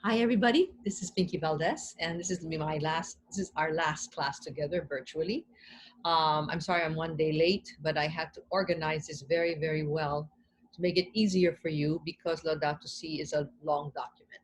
Hi everybody, this is Pinky Valdez, and this is our last class together virtually. I'm sorry I'm one day late, but I had to organize this very, very well to make it easier for you because Laudato Si is a long document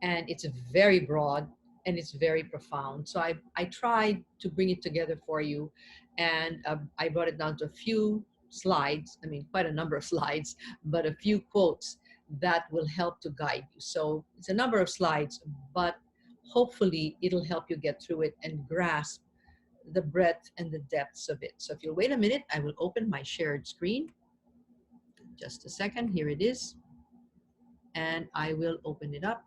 and it's very broad and it's very profound. So I tried to bring it together for you, and I brought it down to a few slides. I mean, quite a number of slides, but a few quotes that will help to guide you. So it's a number of slides, but hopefully it'll help you get through it and grasp the breadth and the depths of it. So if you'll wait a minute, I will open my shared screen. Just a second, here it is. And I will open it up.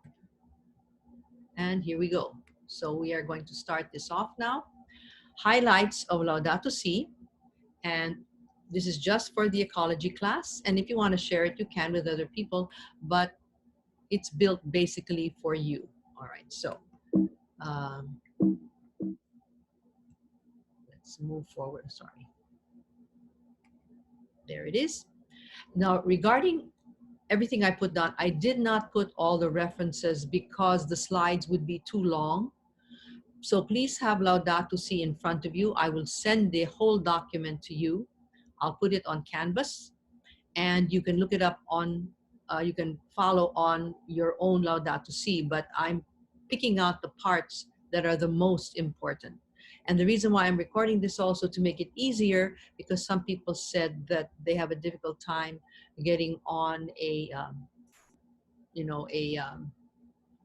And here we go. So we are going to start this off now. Highlights of Laudato Si. And this is just for the ecology class. And if you want to share it, you can with other people, but it's built basically for you. All right, so um, let's move forward. Sorry. There it is. Now, regarding everything I put down, I did not put all the references because the slides would be too long. So please have Laudato Si in front of you. I will send the whole document to you. I'll put it on Canvas, and you can look it up on, you can follow on your own Laudato Si, but I'm picking out the parts that are the most important. And the reason why I'm recording this also to make it easier, because some people said that they have a difficult time getting on a,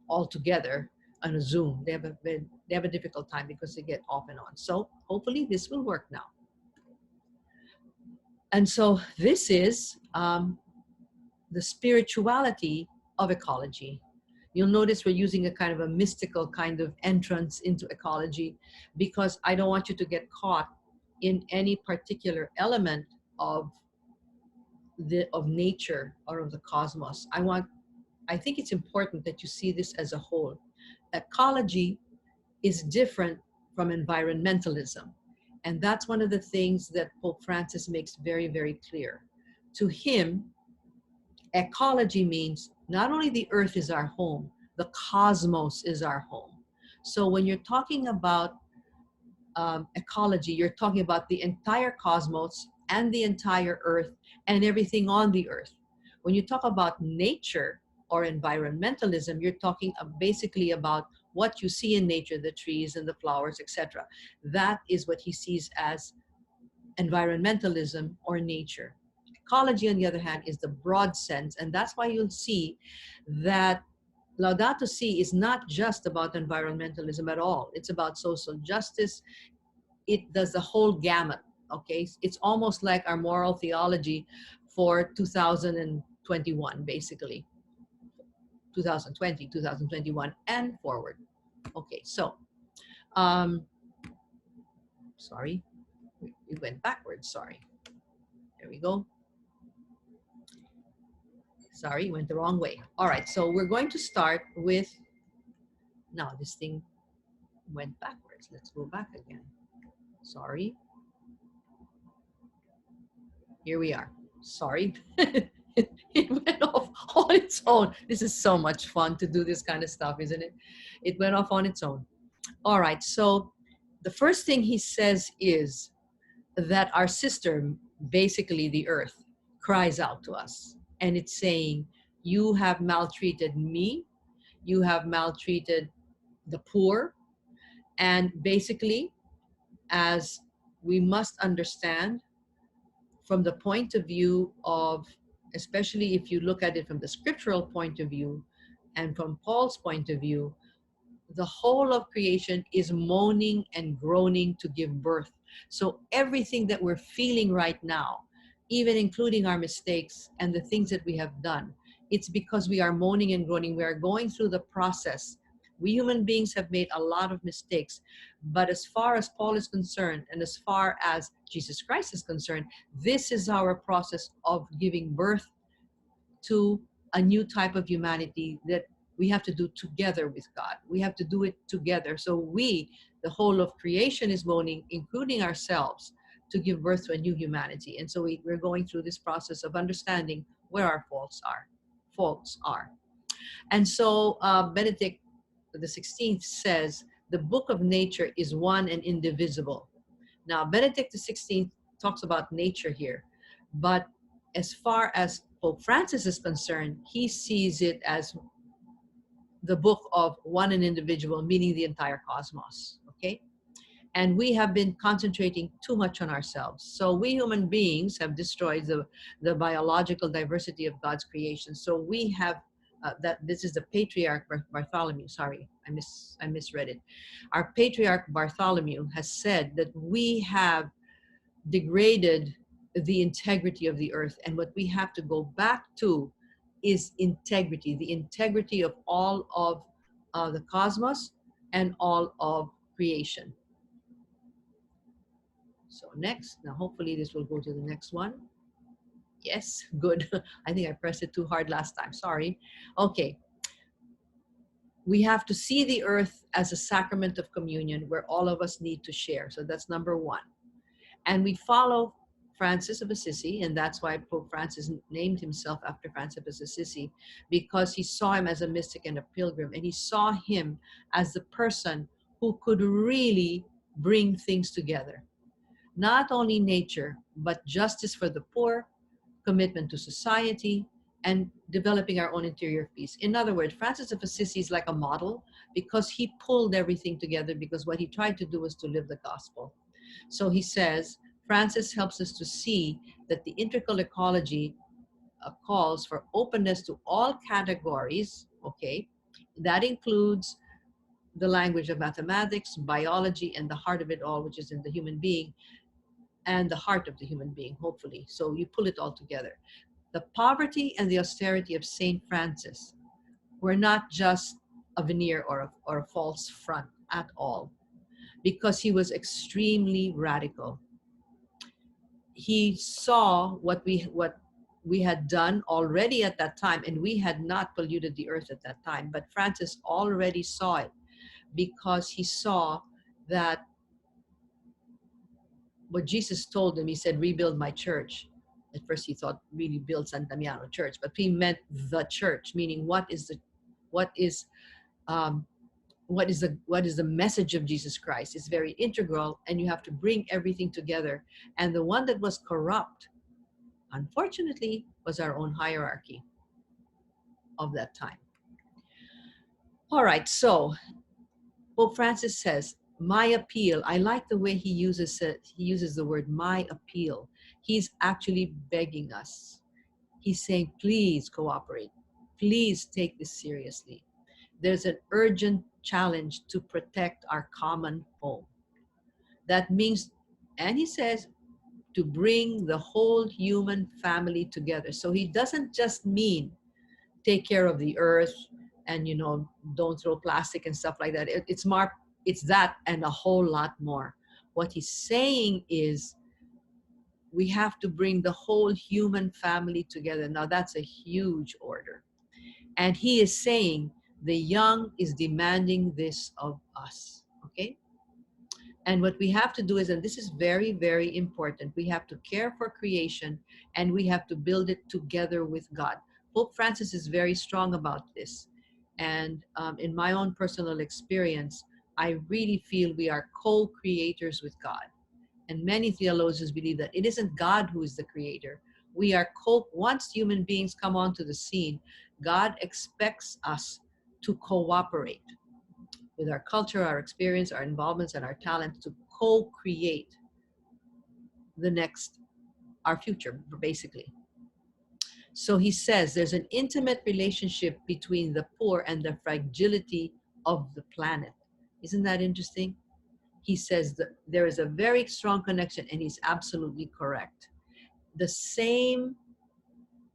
all together on a Zoom. They have a difficult time because they get off and on. So hopefully this will work now. And so this is the spirituality of ecology. You'll notice we're using a kind of a mystical kind of entrance into ecology because I don't want you to get caught in any particular element of nature or of the cosmos. I think it's important that you see this as a whole. Ecology is different from environmentalism. And that's one of the things that Pope Francis makes very, very clear. To him, ecology means not only the earth is our home, the cosmos is our home. So when you're talking about ecology, you're talking about the entire cosmos and the entire earth and everything on the earth. When you talk about nature or environmentalism, you're talking basically about what you see in nature, the trees and the flowers, etc. That is what he sees as environmentalism or nature. Ecology, on the other hand, is the broad sense, and that's why you'll see that Laudato Si is not just about environmentalism at all. It's about social justice. It does the whole gamut, okay? It's almost like our moral theology for 2021, basically. 2020, 2021, and forward. Okay, so, sorry, it went backwards, sorry. There we go. Sorry, went the wrong way. All right, so we're going to start with, now this thing went backwards. Let's go back again. Sorry. Here we are. Sorry. It went off on its own. This is so much fun to do this kind of stuff, isn't it? It went off on its own. All right, so the first thing he says is that our sister, basically the earth, cries out to us. And it's saying, you have maltreated me, you have maltreated the poor, and basically, as we must understand from the point of view of, especially if you look at it from the scriptural point of view and from Paul's point of view, the whole of creation is moaning and groaning to give birth. So everything that we're feeling right now, even including our mistakes and the things that we have done, it's because we are moaning and groaning. We are going through the process. We human beings have made a lot of mistakes, but as far as Paul is concerned, and as far as Jesus Christ is concerned, this is our process of giving birth to a new type of humanity that we have to do together with God. We have to do it together. So we, the whole of creation, is moaning, including ourselves, to give birth to a new humanity. And so we're going through this process of understanding where our faults are. And so Benedict the 16th says, the book of nature is one and indivisible. Now, Benedict the 16th talks about nature here, but as far as Pope Francis is concerned, he sees it as the book of one and individual, meaning the entire cosmos. Okay? And we have been concentrating too much on ourselves. So we human beings have destroyed the biological diversity of God's creation. So we have that this is the patriarch Bartholomew. Sorry, I misread it. Our patriarch Bartholomew has said that we have degraded the integrity of the earth, and what we have to go back to is integrity, the integrity of all of the cosmos and all of creation. So next, now hopefully this will go to the next one. Yes, good. I think I pressed it too hard last time. Sorry. Okay. We have to see the earth as a sacrament of communion where all of us need to share. So that's number one. And we follow Francis of Assisi, and that's why Pope Francis named himself after Francis of Assisi, because he saw him as a mystic and a pilgrim, and he saw him as the person who could really bring things together. Not only nature, but justice for the poor, commitment to society, and developing our own interior peace. In other words, Francis of Assisi is like a model because he pulled everything together, because what he tried to do was to live the gospel. So he says, Francis helps us to see that the integral ecology calls for openness to all categories, okay? That includes the language of mathematics, biology, and the heart of it all, which is in the human being, and the heart of the human being, hopefully. So you pull it all together. The poverty and the austerity of Saint Francis were not just a veneer or a false front at all, because he was extremely radical. He saw what we had done already at that time, and we had not polluted the earth at that time, but Francis already saw it, because he saw that what Jesus told him, he said, rebuild my church. At first he thought really build San Damiano Church, but he meant the church, meaning what is um, the message of Jesus Christ. It's very integral, and you have to bring everything together. And the one that was corrupt, unfortunately, was our own hierarchy of that time. All right, so Pope Francis says, my appeal. I like the way he uses it. He uses the word my appeal. He's actually begging us. He's saying, please cooperate. Please take this seriously. There's an urgent challenge to protect our common home. That means, and he says, to bring the whole human family together. So he doesn't just mean take care of the earth and, don't throw plastic and stuff like that. It's that and a whole lot more. What he's saying is we have to bring the whole human family together. Now that's a huge order. And he is saying the young is demanding this of us, okay? And what we have to do is, and this is very, very important, we have to care for creation, and we have to build it together with God. Pope Francis is very strong about this. And in my own personal experience, I really feel we are co-creators with God. And many theologians believe that it isn't God who is the creator. We are once human beings come onto the scene, God expects us to cooperate with our culture, our experience, our involvements, and our talents to co-create our future, basically. So he says there's an intimate relationship between the poor and the fragility of the planet. Isn't that interesting? He says that there is a very strong connection, and he's absolutely correct. The same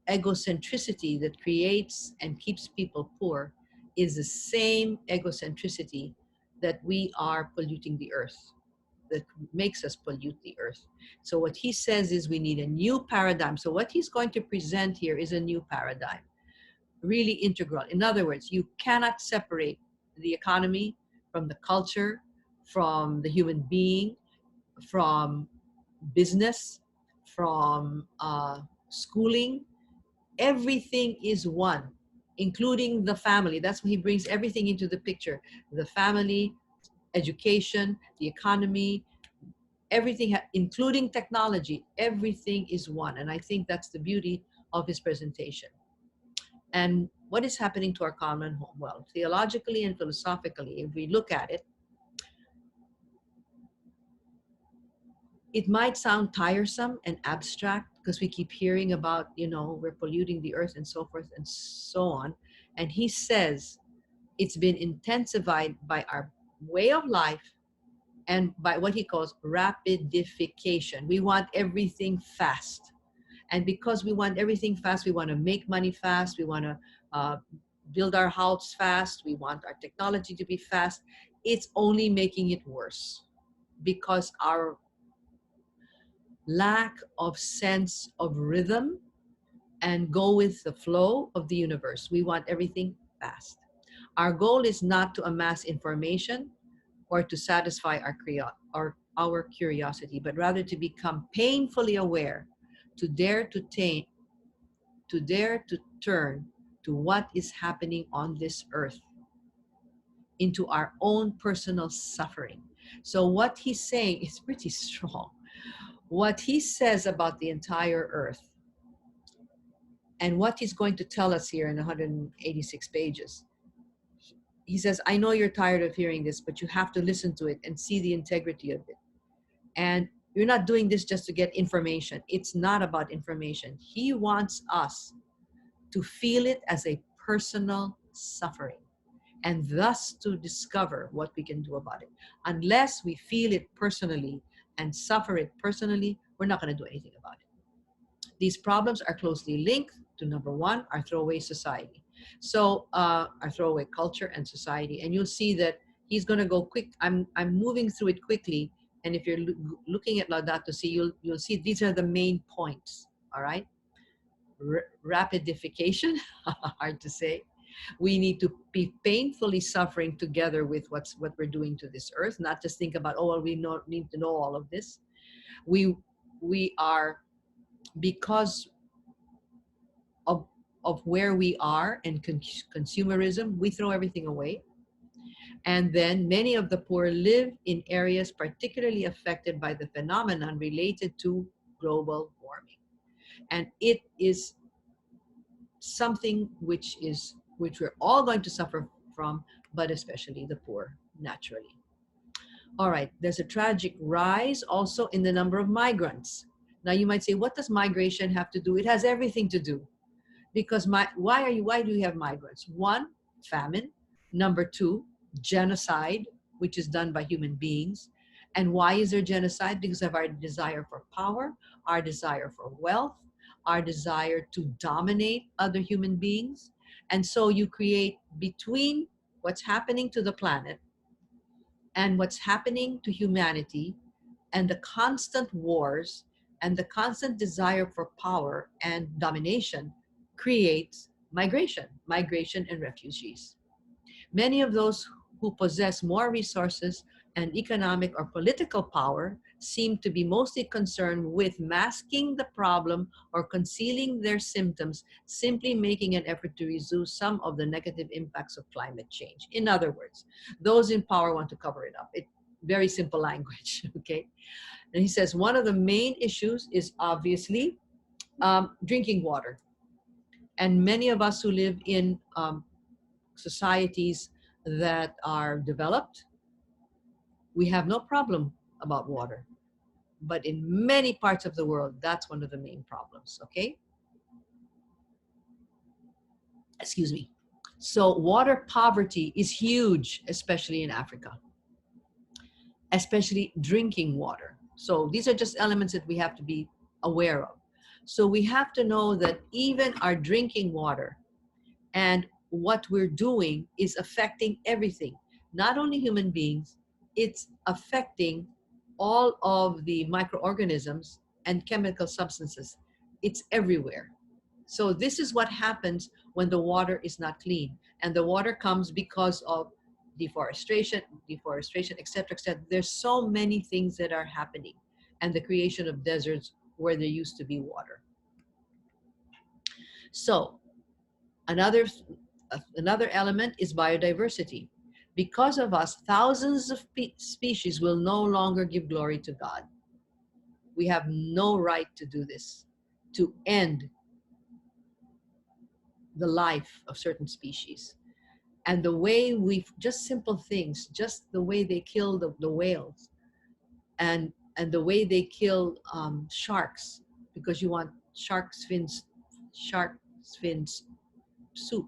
egocentricity that creates and keeps people poor is the same egocentricity that we are polluting the earth, that makes us pollute the earth. So what he says is we need a new paradigm. So what he's going to present here is a new paradigm, really integral. In other words, you cannot separate the economy from the culture, from the human being, from business, from schooling. Everything is one including the family. That's why he brings everything into the picture. The family, education, the economy, everything, including technology, everything is one. And I think that's the beauty of his presentation. And what is happening to our common home? Well, theologically and philosophically, if we look at it, it might sound tiresome and abstract because we keep hearing about, we're polluting the earth and so forth and so on. And he says it's been intensified by our way of life and by what he calls rapidification. We want everything fast. And because we want everything fast, we want to make money fast, we want to build our house fast, we want our technology to be fast. It's only making it worse because our lack of sense of rhythm and go with the flow of the universe. We want everything fast. Our goal is not to amass information or to satisfy our curiosity, but rather to become painfully aware, to dare to turn to what is happening on this earth, into our own personal suffering. So what he's saying is pretty strong. What he says about the entire earth and what he's going to tell us here in 186 pages. He says, I know you're tired of hearing this, but you have to listen to it and see the integrity of it. And you're not doing this just to get information. It's not about information. He wants us to feel it as a personal suffering and thus to discover what we can do about it. Unless we feel it personally and suffer it personally, we're not going to do anything about it. These problems are closely linked to, number one, our throwaway society. So our throwaway culture and society. And you'll see that he's going to go quick. I'm moving through it quickly. And if you're looking at Laudato Si, you'll see these are the main points. All right. Rapidification, hard to say. We need to be painfully suffering together with what we're doing to this earth, not just think about, oh, well, we need to know all of this. We are, because of where we are and consumerism, we throw everything away. And then many of the poor live in areas particularly affected by the phenomenon related to global warming. And it is something which we're all going to suffer from, but especially the poor, naturally. All right, there's a tragic rise also in the number of migrants. Now you might say, what does migration have to do? It has everything to do. Because why do we have migrants? One, famine. Number two, genocide, which is done by human beings. And why is there genocide? Because of our desire for power, our desire for wealth, our desire to dominate other human beings. And so you create, between what's happening to the planet and what's happening to humanity, and the constant wars and the constant desire for power and domination, creates migration and refugees. Many of those who possess more resources and economic or political power seem to be mostly concerned with masking the problem or concealing their symptoms, simply making an effort to reduce some of the negative impacts of climate change. In other words, those in power want to cover it up. Very simple language, okay? And he says one of the main issues is obviously drinking water. And many of us who live in societies that are developed, we have no problem about water. But in many parts of the world, that's one of the main problems, okay? Excuse me. So water poverty is huge, especially in Africa, especially drinking water. So these are just elements that we have to be aware of. So we have to know that even our drinking water and what we're doing is affecting everything, not only human beings, it's affecting all of the microorganisms and chemical substances. It's everywhere. So this is what happens when the water is not clean. And the water comes because of deforestation, etc., etc. There's so many things that are happening, and the creation of deserts where there used to be water. So another Another element is biodiversity. Because of us, thousands of species will no longer give glory to God. We have no right to do this, to end the life of certain species. And the way we, just simple things, just the way they kill the whales, and the way they kill sharks, because you want shark fins soup.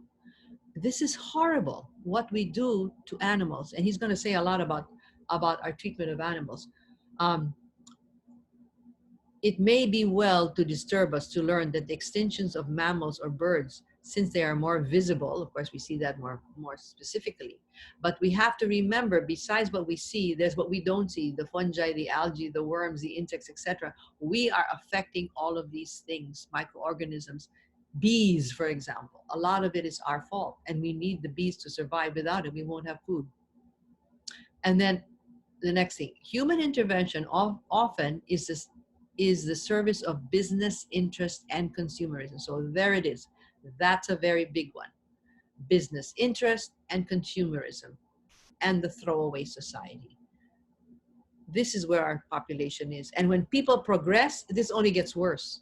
This is horrible what we do to animals, and he's going to say a lot about our treatment of animals. um, It may be well to disturb us to learn that the extinctions of mammals or birds, since they are more visible, of course we see that more specifically, but we have to remember, besides what we see, there's what we don't see, the fungi, the algae, the worms, the insects, etc. We are affecting all of these things, microorganisms. Bees, for example, a lot of it is our fault, and we need the bees to survive. Without it, we won't have food. And then the next thing, human intervention often is the service of business interest and consumerism. So there it is. That's a very big one. Business interest and consumerism and the throwaway society. This is where our population is. And when people progress, this only gets worse.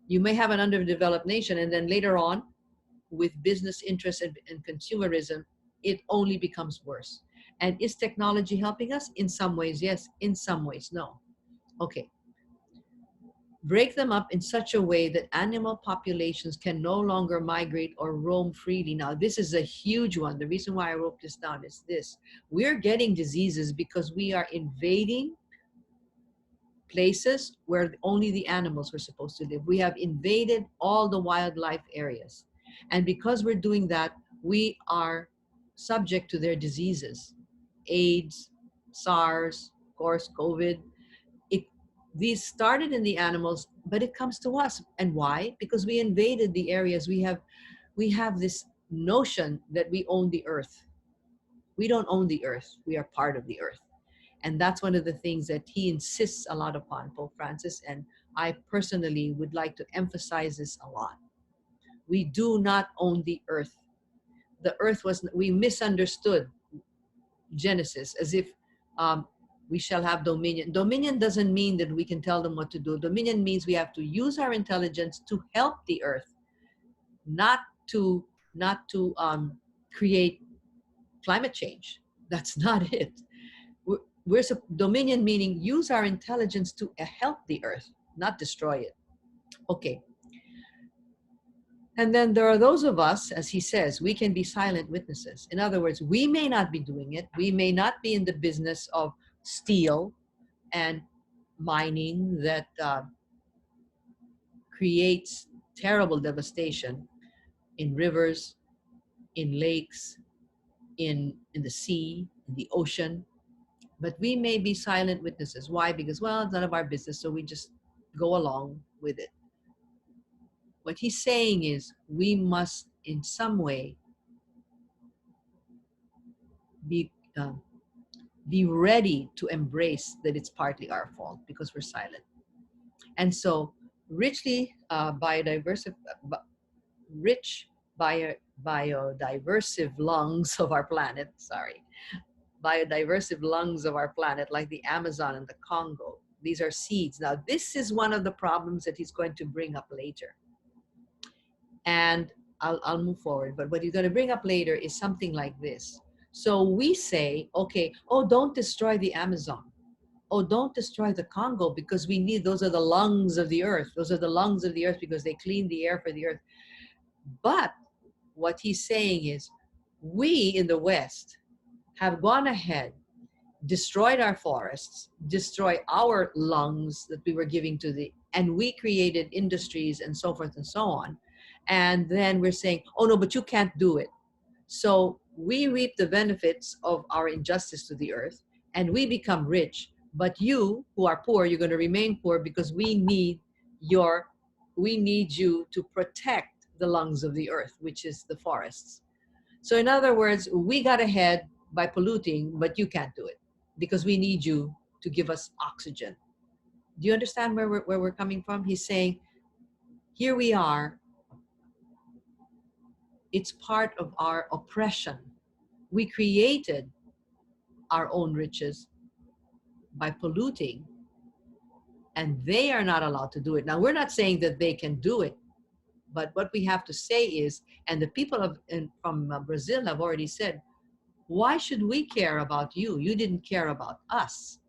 You may have an underdeveloped nation, and then later on, with business interest and consumerism, it only becomes worse. And is technology helping us? In some ways, yes. In some ways, no. Okay. Break them up in such a way that animal populations can no longer migrate or roam freely. Now, this is a huge one. The reason why I wrote this down is this. We're getting diseases because we are invading places where only the animals were supposed to live. We have invaded all the wildlife areas. And because we're doing that, we are subject to their diseases. AIDS, SARS, of course, COVID. These started in the animals, but it comes to us. And why? Because we invaded the areas. We have this notion that we own the earth. We don't own the earth. We are part of the earth. And that's one of the things that he insists a lot upon, Pope Francis. And I personally would like to emphasize this a lot. We do not own the earth. The earth we misunderstood Genesis as if we shall have dominion. Dominion doesn't mean that we can tell them what to do. Dominion means we have to use our intelligence to help the earth, not to create climate change. That's not it. Dominion meaning use our intelligence to help the earth, not destroy it. Okay. And then there are those of us, as he says, we can be silent witnesses. In other words, we may not be doing it. We may not be in the business of steel and mining that creates terrible devastation in rivers, in lakes, in the sea, in the ocean. But we may be silent witnesses. Why? Because, well, it's none of our business, so we just go along with it. What he's saying is we must, in some way, be ready to embrace that it's partly our fault because we're silent. And so, richly rich biodiversive lungs of our planet, biodiversive lungs of our planet, like the Amazon and the Congo. These are seeds. Now, this is one of the problems that he's going to bring up later. And I'll move forward. But what he's going to bring up later is something like this. So we say, okay, oh, don't destroy the Amazon. Oh, don't destroy the Congo because we need, those are the lungs of the earth. Those are the lungs of the earth because they clean the air for the earth. But what he's saying is we in the West have gone ahead, destroyed our forests, destroyed our lungs that we were giving and we created industries and so forth and so on. And then we're saying, oh no, but you can't do it. So we reap the benefits of our injustice to the earth and we become rich. But you who are poor, you're going to remain poor because we need you to protect the lungs of the earth, which is the forests. So in other words, we got ahead by polluting, but you can't do it because we need you to give us oxygen. Do you understand where we're coming from? He's saying, here we are It's part of our oppression. We created our own riches by polluting, and they are not allowed to do it. Now, we're not saying that they can do it, but what we have to say is, and the people from Brazil have already said, why should we care about you? You didn't care about us.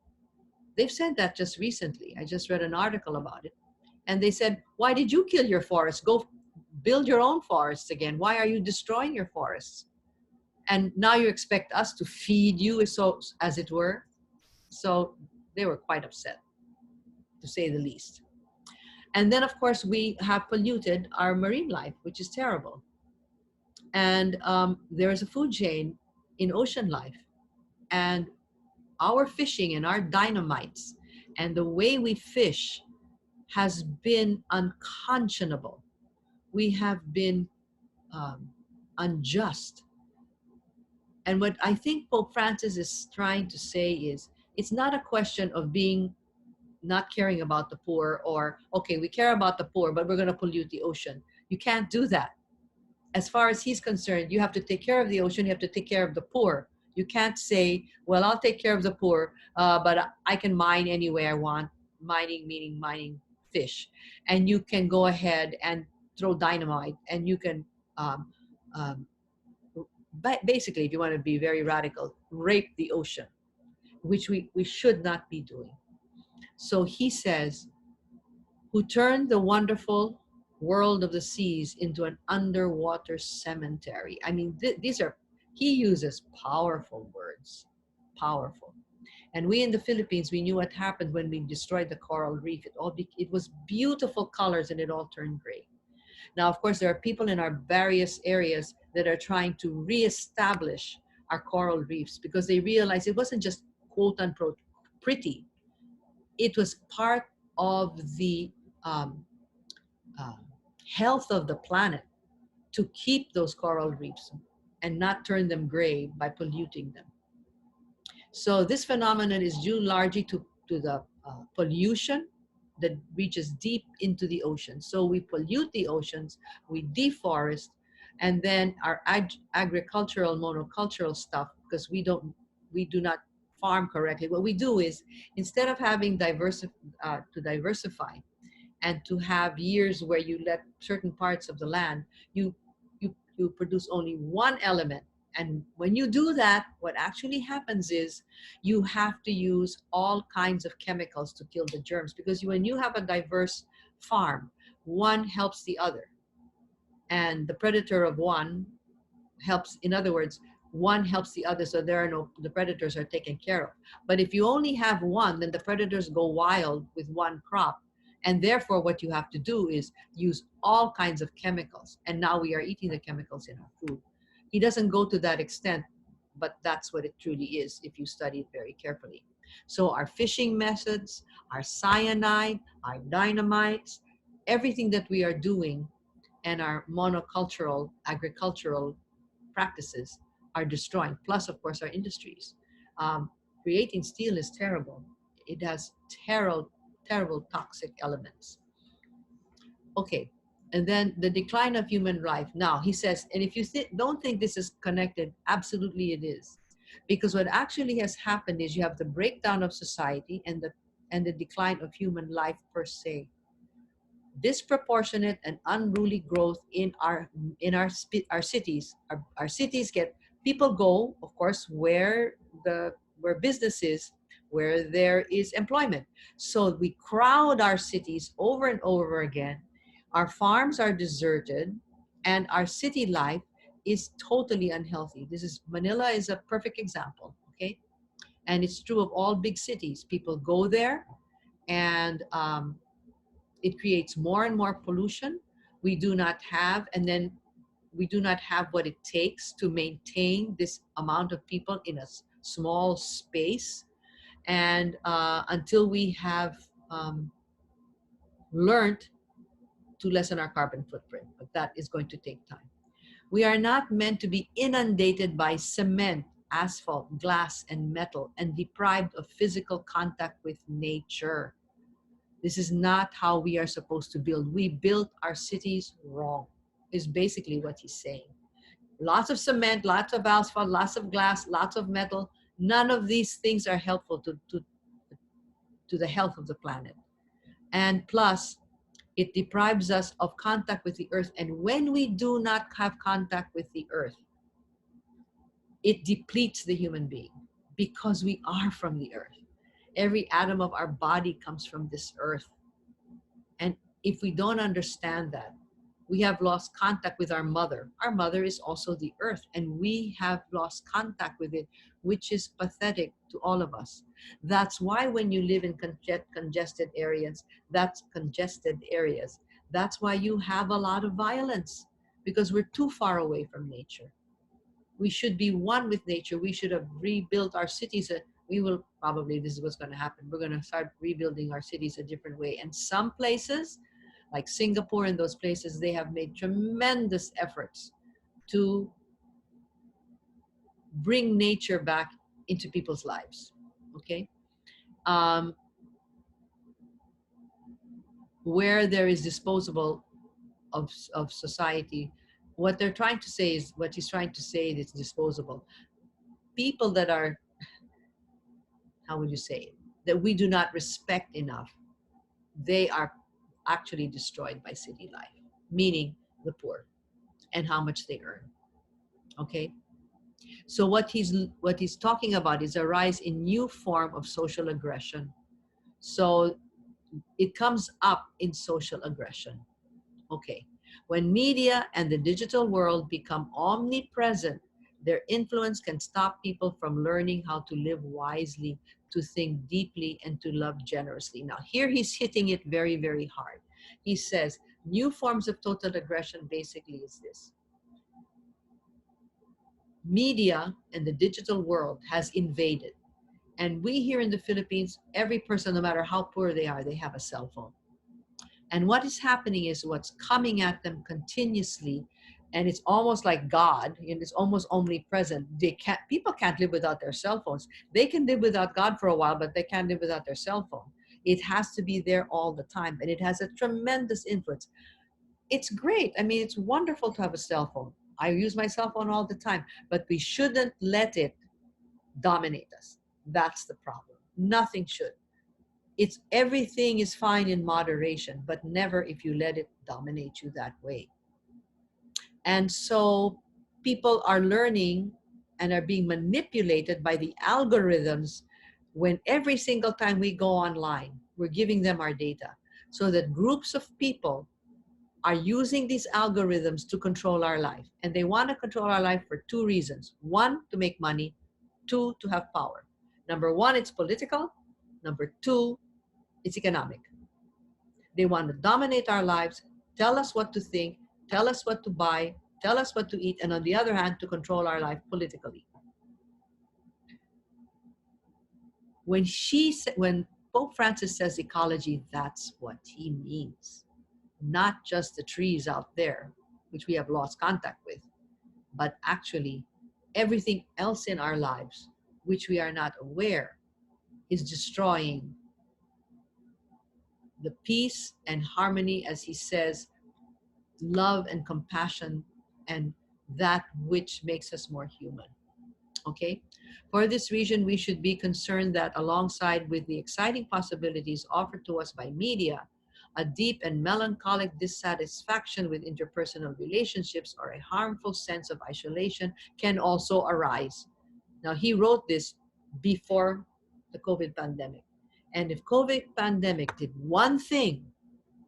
They've said that just recently. I just read an article about it. And they said, why did you kill your forests? Go build your own forests again. Why are you destroying your forests? And now you expect us to feed you, so, as it were. So they were quite upset, to say the least. And then, of course, we have polluted our marine life, which is terrible. And there is a food chain in ocean life. And our fishing and our dynamites and the way we fish has been unconscionable. We have been unjust. And what I think Pope Francis is trying to say is, it's not a question of being not caring about the poor, or, okay, we care about the poor, but we're going to pollute the ocean. You can't do that. As far as he's concerned, you have to take care of the ocean, you have to take care of the poor. You can't say, well, I'll take care of the poor, but I can mine any way I want. Mining meaning mining fish. And you can go ahead and throw dynamite, and you can, um, basically, if you want to be very radical, rape the ocean, which we should not be doing. So he says, who turned the wonderful world of the seas into an underwater cemetery. I mean, these are, he uses powerful words, powerful. And we in the Philippines, we knew what happened when we destroyed the coral reef. It was beautiful colors, and it all turned gray. Now, of course, there are people in our various areas that are trying to reestablish our coral reefs, because they realize it wasn't just quote unquote pretty. It was part of the um, uh, health of the planet to keep those coral reefs and not turn them gray by polluting them. So this phenomenon is due largely to the pollution that reaches deep into the ocean. So we pollute the oceans, we deforest, and then our agricultural, monocultural stuff, because we do not farm correctly. What we do is, instead of having to diversify, and to have years where you let certain parts of the land, you produce only one element. And when you do that, what actually happens is you have to use all kinds of chemicals to kill the germs, because when you have a diverse farm, one helps the other, and the predator of one helps, in other words, one helps the other, so the predators are taken care of. But if you only have one, then the predators go wild with one crop, and therefore what you have to do is use all kinds of chemicals, and now we are eating the chemicals in our food. He doesn't go to that extent, but that's what it truly is if you study it very carefully. So our fishing methods, our cyanide, our dynamites, everything that we are doing, and our monocultural agricultural practices are destroying. Plus, of course, our industries. Creating steel is terrible. It has terrible toxic elements. Okay, and then the decline of human life. Now, he says, and if you don't think this is connected, absolutely it is. Because what actually has happened is you have the breakdown of society and the decline of human life per se. Disproportionate and unruly growth in our cities. Our cities get, people go, of course, where business is, where there is employment. So we crowd our cities over and over again. Our farms are deserted, and our city life is totally unhealthy. Manila is a perfect example, okay? And it's true of all big cities. People go there, and it creates more and more pollution. We do not have what it takes to maintain this amount of people in a small space. And until we have learned to lessen our carbon footprint, but that is going to take time. We are not meant to be inundated by cement, asphalt, glass, and metal, and deprived of physical contact with nature. This is not how we are supposed to build. We built our cities wrong, is basically what he's saying. Lots of cement, lots of asphalt, lots of glass, lots of metal. None of these things are helpful to the health of the planet. And plus, it deprives us of contact with the earth. And when we do not have contact with the earth, it depletes the human being because we are from the earth. Every atom of our body comes from this earth. And if we don't understand that, we have lost contact with our mother. Our mother is also the earth, and we have lost contact with it, which is pathetic to all of us. That's why when you live in congested areas, that's why you have a lot of violence, because we're too far away from nature. We should be one with nature. We should have rebuilt our cities. We will probably, this is what's going to happen. We're going to start rebuilding our cities a different way. And some places, like Singapore and those places, they have made tremendous efforts to bring nature back into people's lives. Okay. Where there is disposable of society, what they're trying to say is, what he's trying to say is disposable. People that are, how would you say it, that we do not respect enough, they are actually destroyed by city life, meaning the poor and how much they earn. Okay. So what he's talking about is a rise in new form of social aggression. So it comes up in social aggression. Okay. When media and the digital world become omnipresent, their influence can stop people from learning how to live wisely, to think deeply, and to love generously. Now, here he's hitting it very, very hard. He says, new forms of total aggression basically is this. Media and the digital world has invaded. And we here in the Philippines, every person, no matter how poor they are, they have a cell phone. And what is happening is what's coming at them continuously, and it's almost like God, and it's almost omnipresent. People can't live without their cell phones. They can live without God for a while, but they can't live without their cell phone. It has to be there all the time, and it has a tremendous influence. It's great. I mean, it's wonderful to have a cell phone. I use my cell phone all the time, but we shouldn't let it dominate us. That's the problem. Nothing should. It's everything is fine in moderation, but never if you let it dominate you that way. And so people are learning and are being manipulated by the algorithms when every single time we go online, we're giving them our data, so that groups of people are using these algorithms to control our life. And they want to control our life for two reasons. One, to make money. Two, to have power. Number one, it's political. Number two, it's economic. They want to dominate our lives, tell us what to think, tell us what to buy, tell us what to eat, and on the other hand, to control our life politically. When Pope Francis says ecology, that's what he means. Not just the trees out there, which we have lost contact with, but actually everything else in our lives, which we are not aware, is destroying the peace and harmony, as he says, love and compassion, and that which makes us more human. Okay? For this reason, we should be concerned that alongside with the exciting possibilities offered to us by media, a deep and melancholic dissatisfaction with interpersonal relationships or a harmful sense of isolation can also arise. Now, he wrote this before the COVID pandemic. And if COVID pandemic did one thing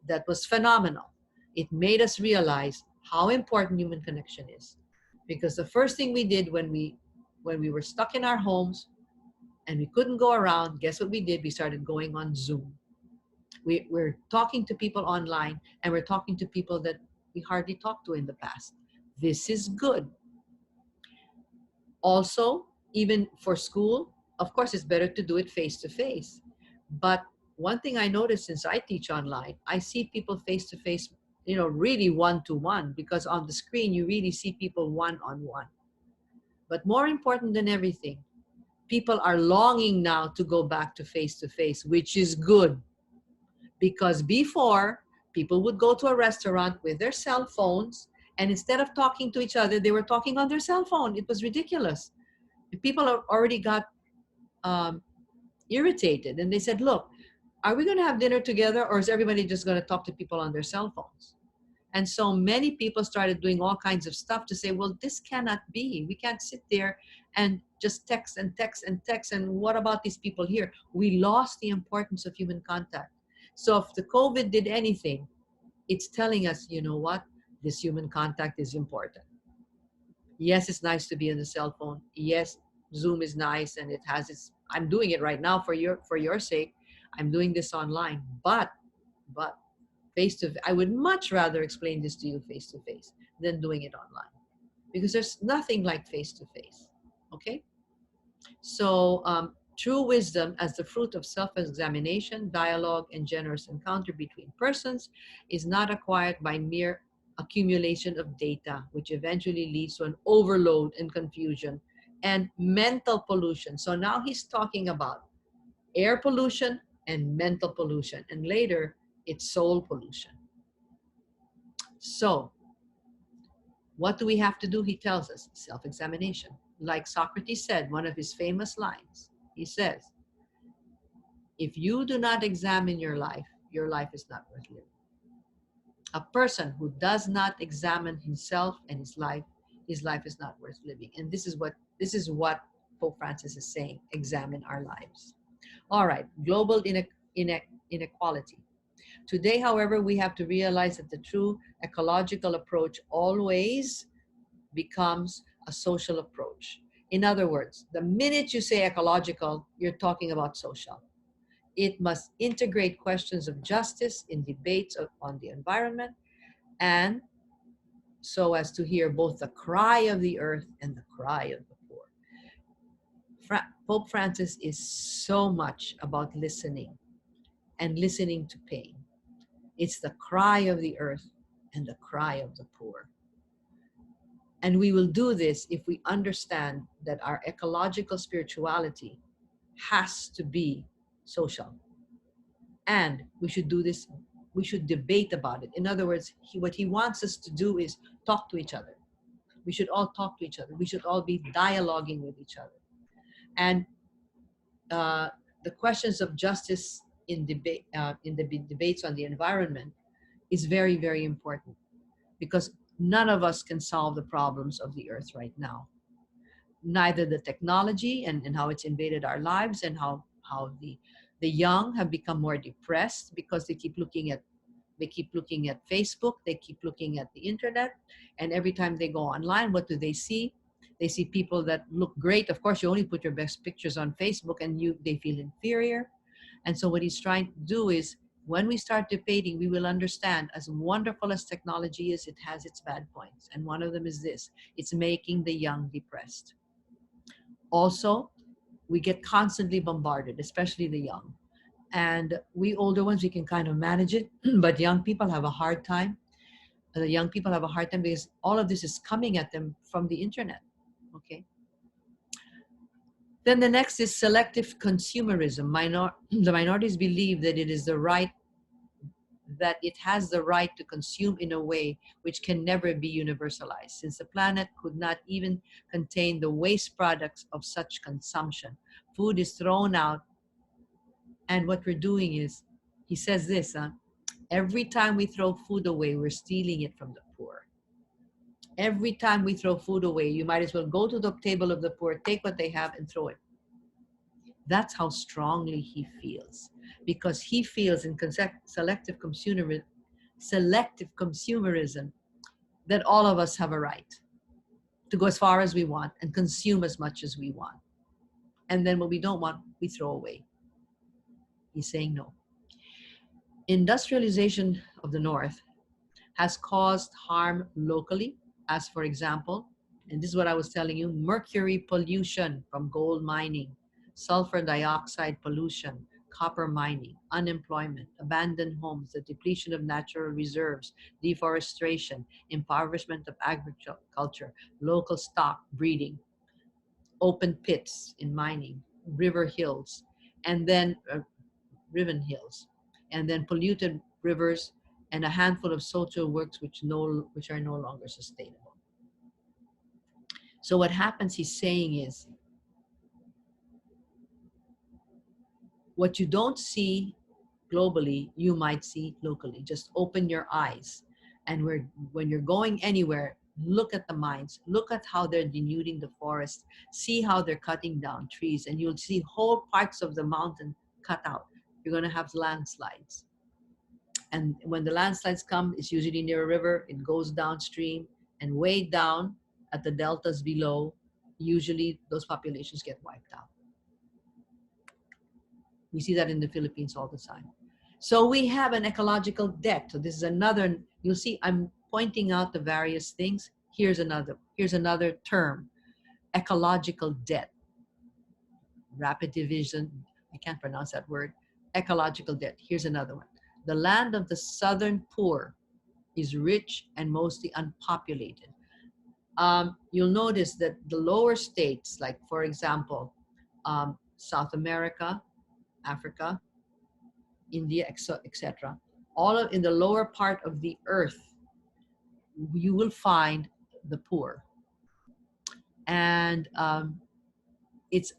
that was phenomenal, it made us realize how important human connection is. Because the first thing we did when we were stuck in our homes and we couldn't go around, guess what we did? We started going on Zoom. We're talking to people online, and we're talking to people that we hardly talked to in the past. This is good. Also, even for school, of course, it's better to do it face to face. But one thing I noticed since I teach online, I see people face to face, really one to one, because on the screen, you really see people one on one. But more important than everything, people are longing now to go back to face, which is good. Because before, people would go to a restaurant with their cell phones And instead of talking to each other, they were talking on their cell phone. It was ridiculous. People already got um, irritated, and they said, look, are we going to have dinner together, or is everybody just going to talk to people on their cell phones? And so many people started doing all kinds of stuff to say, well, this cannot be. We can't sit there and just text and text and text. And what about these people here? We lost the importance of human contact. So if the COVID did anything, it's telling us, you know what? This human contact is important. Yes, it's nice to be on the cell phone. Yes, Zoom is nice and it has its, I'm doing it right now for your sake. I'm doing this online, but face to, I would much rather explain this to you face to face than doing it online, because there's nothing like face to face. Okay, so true wisdom as the fruit of self-examination, dialogue, and generous encounter between persons is not acquired by mere accumulation of data, which eventually leads to an overload and confusion and mental pollution. So now he's talking about air pollution and mental pollution, and later it's soul pollution. So what do we have to do? He tells us self-examination. Like Socrates said, one of his famous lines, he says, if you do not examine your life is not worth living. A person who does not examine himself and his life is not worth living. And this is what Pope Francis is saying, examine our lives. All right, global inequality. Today, however, we have to realize that the true ecological approach always becomes a social approach. In other words, the minute you say ecological, you're talking about social. It must integrate questions of justice in debates on the environment, and so as to hear both the cry of the earth and the cry of the poor. Pope Francis is so much about listening and listening to pain. It's the cry of the earth and the cry of the poor. And we will do this if we understand that our ecological spirituality has to be social. And we should do this, we should debate about it. In other words, what he wants us to do is talk to each other. We should all talk to each other. We should all be dialoguing with each other. And the questions of justice in the debates on the environment is very, very important, because none of us can solve the problems of the earth right now. Neither the technology and how it's invaded our lives, and how the young have become more depressed because they keep looking at Facebook, they keep looking at the internet, and every time they go online, what do they see? They see people that look great. Of course, you only put your best pictures on Facebook, and they feel inferior. And so what he's trying to do is, when we start debating, we will understand, as wonderful as technology is, it has its bad points. And one of them is this: it's making the young depressed. Also, we get constantly bombarded, especially the young. And we older ones, we can kind of manage it, but young people have a hard time. The young people have a hard time because all of this is coming at them from the internet. Okay. Then the next is selective consumerism. The minorities believe that it has the right to consume in a way which can never be universalized, since the planet could not even contain the waste products of such consumption. Food is thrown out, and what we're doing is, he says this, every time we throw food away, we're stealing it from the poor. Every time we throw food away, you might as well go to the table of the poor, take what they have, and throw it. That's how strongly he feels, because he feels in selective consumerism that all of us have a right to go as far as we want and consume as much as we want. And then what we don't want, we throw away. He's saying no. Industrialization of the North has caused harm locally, as for example, and this is what I was telling you, mercury pollution from gold mining, sulfur dioxide pollution, copper mining, unemployment, abandoned homes, the depletion of natural reserves, deforestation, impoverishment of agriculture, local stock breeding, open pits in mining, river hills, and then riven hills, and then polluted rivers and a handful of social works which are no longer sustainable. So what happens, he's saying, is what you don't see globally, you might see locally. Just open your eyes. And when you're going anywhere, look at the mines, look at how they're denuding the forest, see how they're cutting down trees, and you'll see whole parts of the mountain cut out. You're going to have landslides. And when the landslides come, it's usually near a river, it goes downstream, and way down at the deltas below, usually those populations get wiped out. We see that in the Philippines all the time. So we have an ecological debt. So this is another, you'll see I'm pointing out the various things. Here's another term, ecological debt. Rapid division, I can't pronounce that word. Ecological debt. Here's another one. The land of the southern poor is rich and mostly unpopulated. You'll notice that the lower states, like for example, South America, Africa, India, etc., all in the lower part of the earth, you will find the poor. And it's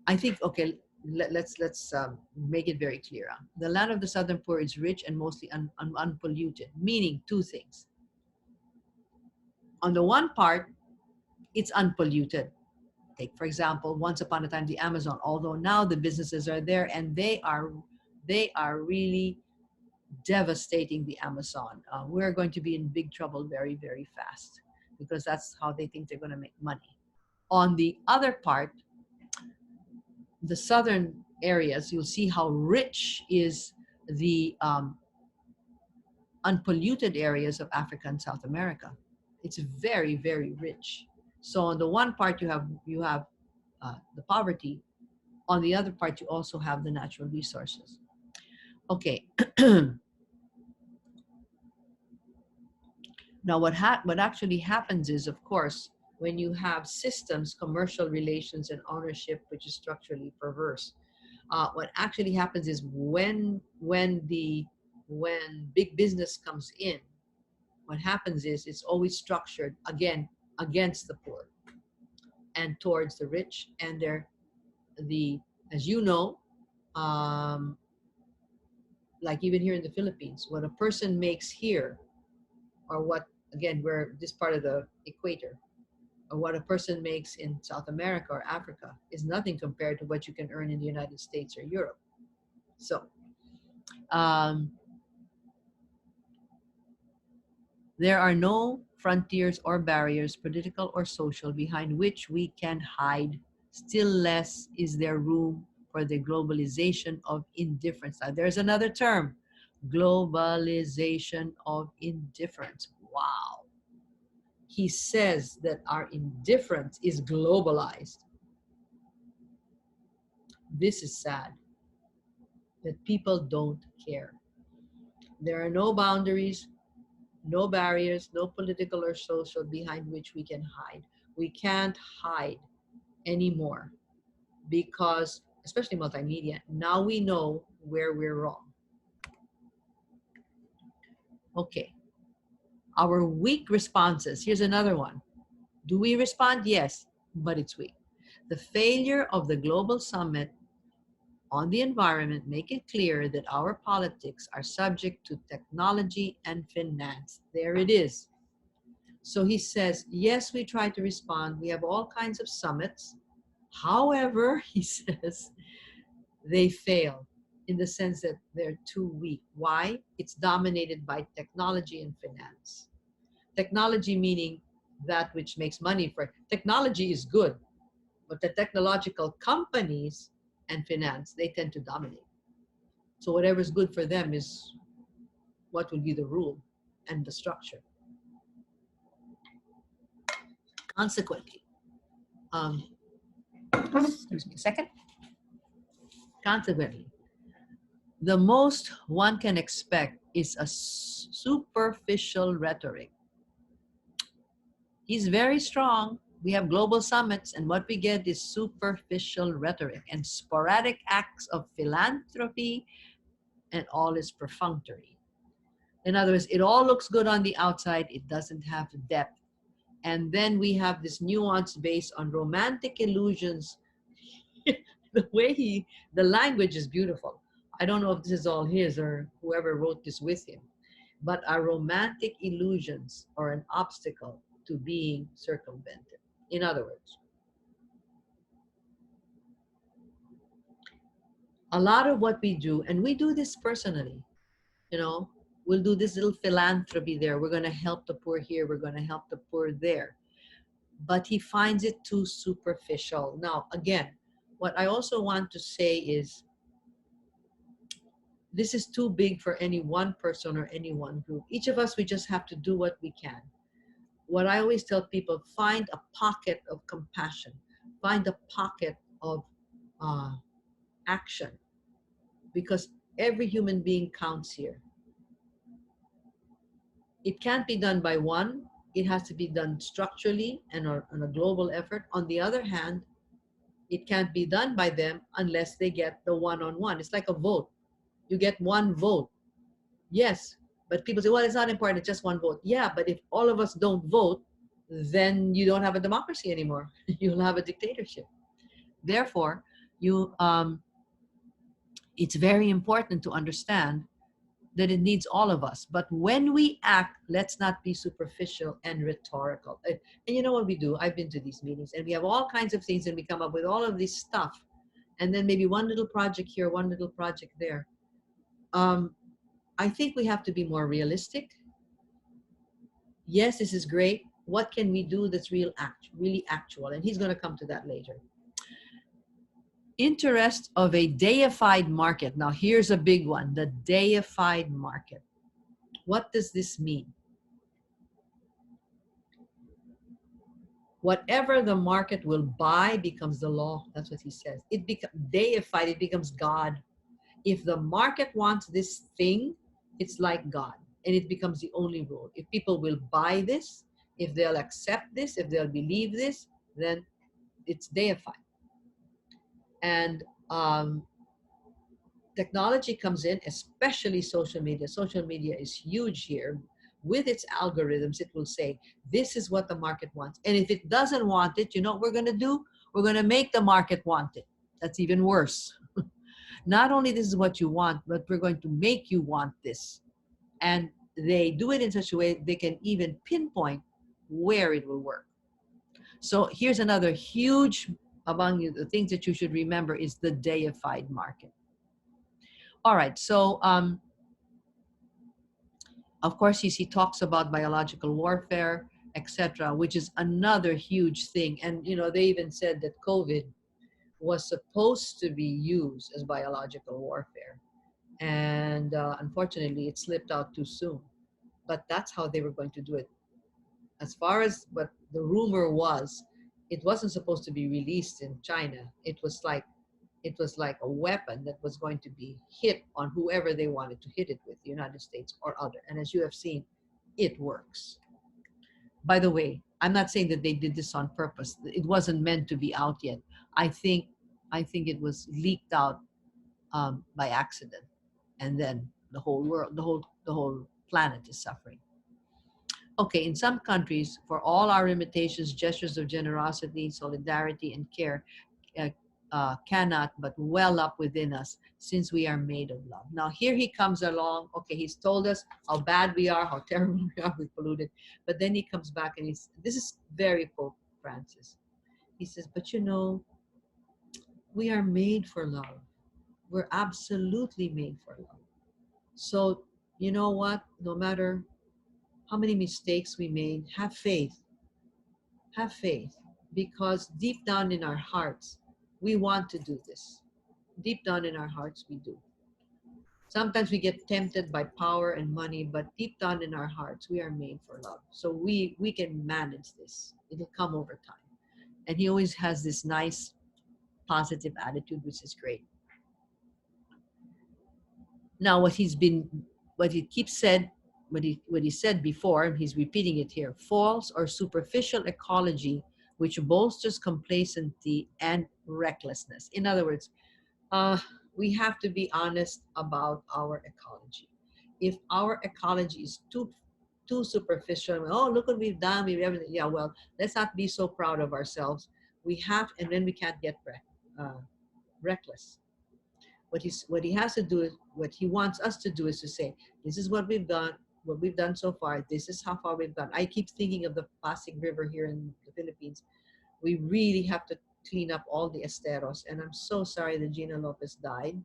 I think, okay, let's make it very clear. The land of the southern poor is rich and mostly unpolluted, meaning two things. On the one part, it's unpolluted. Take, for example, once upon a time, the Amazon, although now the businesses are there and they are really devastating the Amazon. We're going to be in big trouble very, very fast because that's how they think they're going to make money. On the other part, the southern areas, you'll see how rich is the unpolluted areas of Africa and South America. It's very, very rich. So on the one part, you have the poverty. On the other part, you also have the natural resources. Okay. Now, what actually happens is, of course, when you have systems, commercial relations, and ownership, which is structurally perverse, what actually happens is when big business comes in, what happens is it's always structured again against the poor and towards the rich, and as you know, like even here in the Philippines, what a person makes here, or what, again, we're this part of the equator, or what a person makes in South America or Africa is nothing compared to what you can earn in the United States or Europe. So there are no frontiers or barriers, political or social, behind which we can hide. Still less is there room for the globalization of indifference. Now, there's another term, globalization of indifference. Wow. He says that our indifference is globalized. This is sad, that people don't care. There are no boundaries, no barriers, no political or social behind which we can hide. We can't hide anymore because, especially multimedia, now we know where we're wrong. Okay. Our weak responses. Here's another one. Do we respond? Yes, but it's weak. The failure of the global summit on the environment make it clear that our politics are subject to technology and finance. There it is. So he says, yes, we try to respond. We have all kinds of summits. However, he says, they fail in the sense that they're too weak. Why? It's dominated by technology and finance. Technology meaning that which makes money for it. Technology is good, but the technological companies and finance, they tend to dominate. So whatever's good for them is what will be the rule and the structure. Consequently, excuse me a second. Consequently, the most one can expect is a superficial rhetoric. He's very strong, We have global summits, and what we get is superficial rhetoric and sporadic acts of philanthropy, and all is perfunctory. In other words, it all looks good on the outside, it doesn't have depth. And then we have this nuance based on romantic illusions. The language is beautiful. I don't know if this is all his or whoever wrote this with him, but are romantic illusions or an obstacle to being circumvented. In other words, a lot of what we do, and we do this personally, you know, we'll do this little philanthropy there. We're going to help the poor here. We're going to help the poor there. But he finds it too superficial. Now, again, what I also want to say is this is too big for any one person or any one group. Each of us, we just have to do what we can. What I always tell people, find a pocket of compassion, find a pocket of uh, action, because every human being counts here. It can't be done by one. It has to be done structurally and on a global effort. On the other hand, it can't be done by them unless they get the one-on-one. It's like a vote. You get one vote. Yes, but people say, well, it's not important. It's just one vote. Yeah, but if all of us don't vote, then you don't have a democracy anymore. You'll have a dictatorship. Therefore, it's very important to understand that it needs all of us. But when we act, let's not be superficial and rhetorical. And you know what we do? I've been to these meetings, and we have all kinds of things, and we come up with all of this stuff. And then maybe one little project here, one little project there. I think we have to be more realistic. Yes, this is great. What can we do that's really actual? And he's going to come to that later. Interest of a deified market. Now, here's a big one, the deified market. What does this mean? Whatever the market will buy becomes the law. That's what he says. It becomes deified, it becomes God. If the market wants this thing, it's like God, and it becomes the only rule. If people will buy this, if they'll accept this, if they'll believe this, then it's deified. And technology comes in, especially social media. Social media is huge here. With its algorithms, it will say, this is what the market wants. And if it doesn't want it, you know what we're going to do? We're going to make the market want it. That's even worse. Not only this is what you want, but we're going to make you want this. And they do it in such a way they can even pinpoint where it will work. So here's another huge, among the things that you should remember, is the deified market. All right, so of course he talks about biological warfare, etc., which is another huge thing. And you know, they even said that COVID was supposed to be used as biological warfare, and unfortunately it slipped out too soon. But that's how they were going to do it. As far as what the rumor was, it wasn't supposed to be released in China. It was like a weapon that was going to be hit on whoever they wanted to hit it with, the United States or other. And as you have seen, it works. By the way, I'm not saying that they did this on purpose. It wasn't meant to be out yet. I think it was leaked out by accident, and then the whole world, the whole planet is suffering. Okay, in some countries, for all our imitations, gestures of generosity, solidarity, and care cannot but well up within us, since we are made of love. Now here he comes along. Okay, he's told us how bad we are, how terrible we are, we polluted. But then he comes back and this is very Pope Francis. He says, but you know, we are made for love. We're absolutely made for love. So you know what? No matter how many mistakes we made, have faith. Have faith, because deep down in our hearts, we want to do this. Deep down in our hearts, we do. Sometimes we get tempted by power and money, but deep down in our hearts, we are made for love. So we can manage this. It'll come over time. And he always has this nice, positive attitude, which is great. Now, what he said before, and he's repeating it here: false or superficial ecology which bolsters complacency and recklessness. In other words, uh, we have to be honest about our ecology. If our ecology is too superficial, oh, look what we've done, we've everything. Yeah, well, let's not be so proud of ourselves. We have, and then we can't get reckless. What he has to do is, what he wants us to do is to say, this is what we've done so far. This is how far we've gone. I keep thinking of the Pasig River here in the Philippines. We really have to clean up all the esteros, and I'm so sorry that Gina Lopez died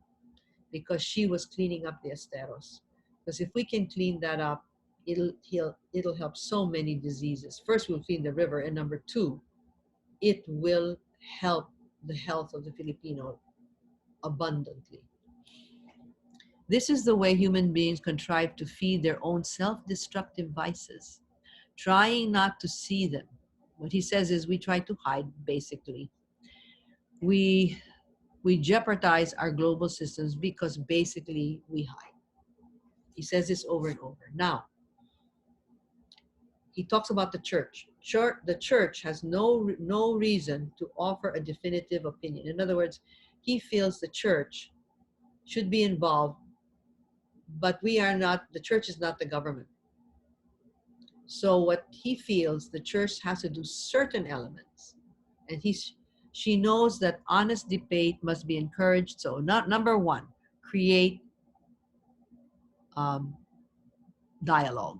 because she was cleaning up the esteros. Because if we can clean that up, it'll help so many diseases. First, we'll clean the river, and number two, it will help the health of the Filipino abundantly. This is the way human beings contrive to feed their own self-destructive vices, trying not to see them. What he says is we try to hide, basically. We we jeopardize our global systems because basically we hide. He says this over and over. Now, he talks about the church. The church has no reason to offer a definitive opinion. In other words, he feels the church should be involved, but we are not. The church is not the government. So what he feels, the church has to do certain elements, and she knows that honest debate must be encouraged. So, not number one, create um, dialogue.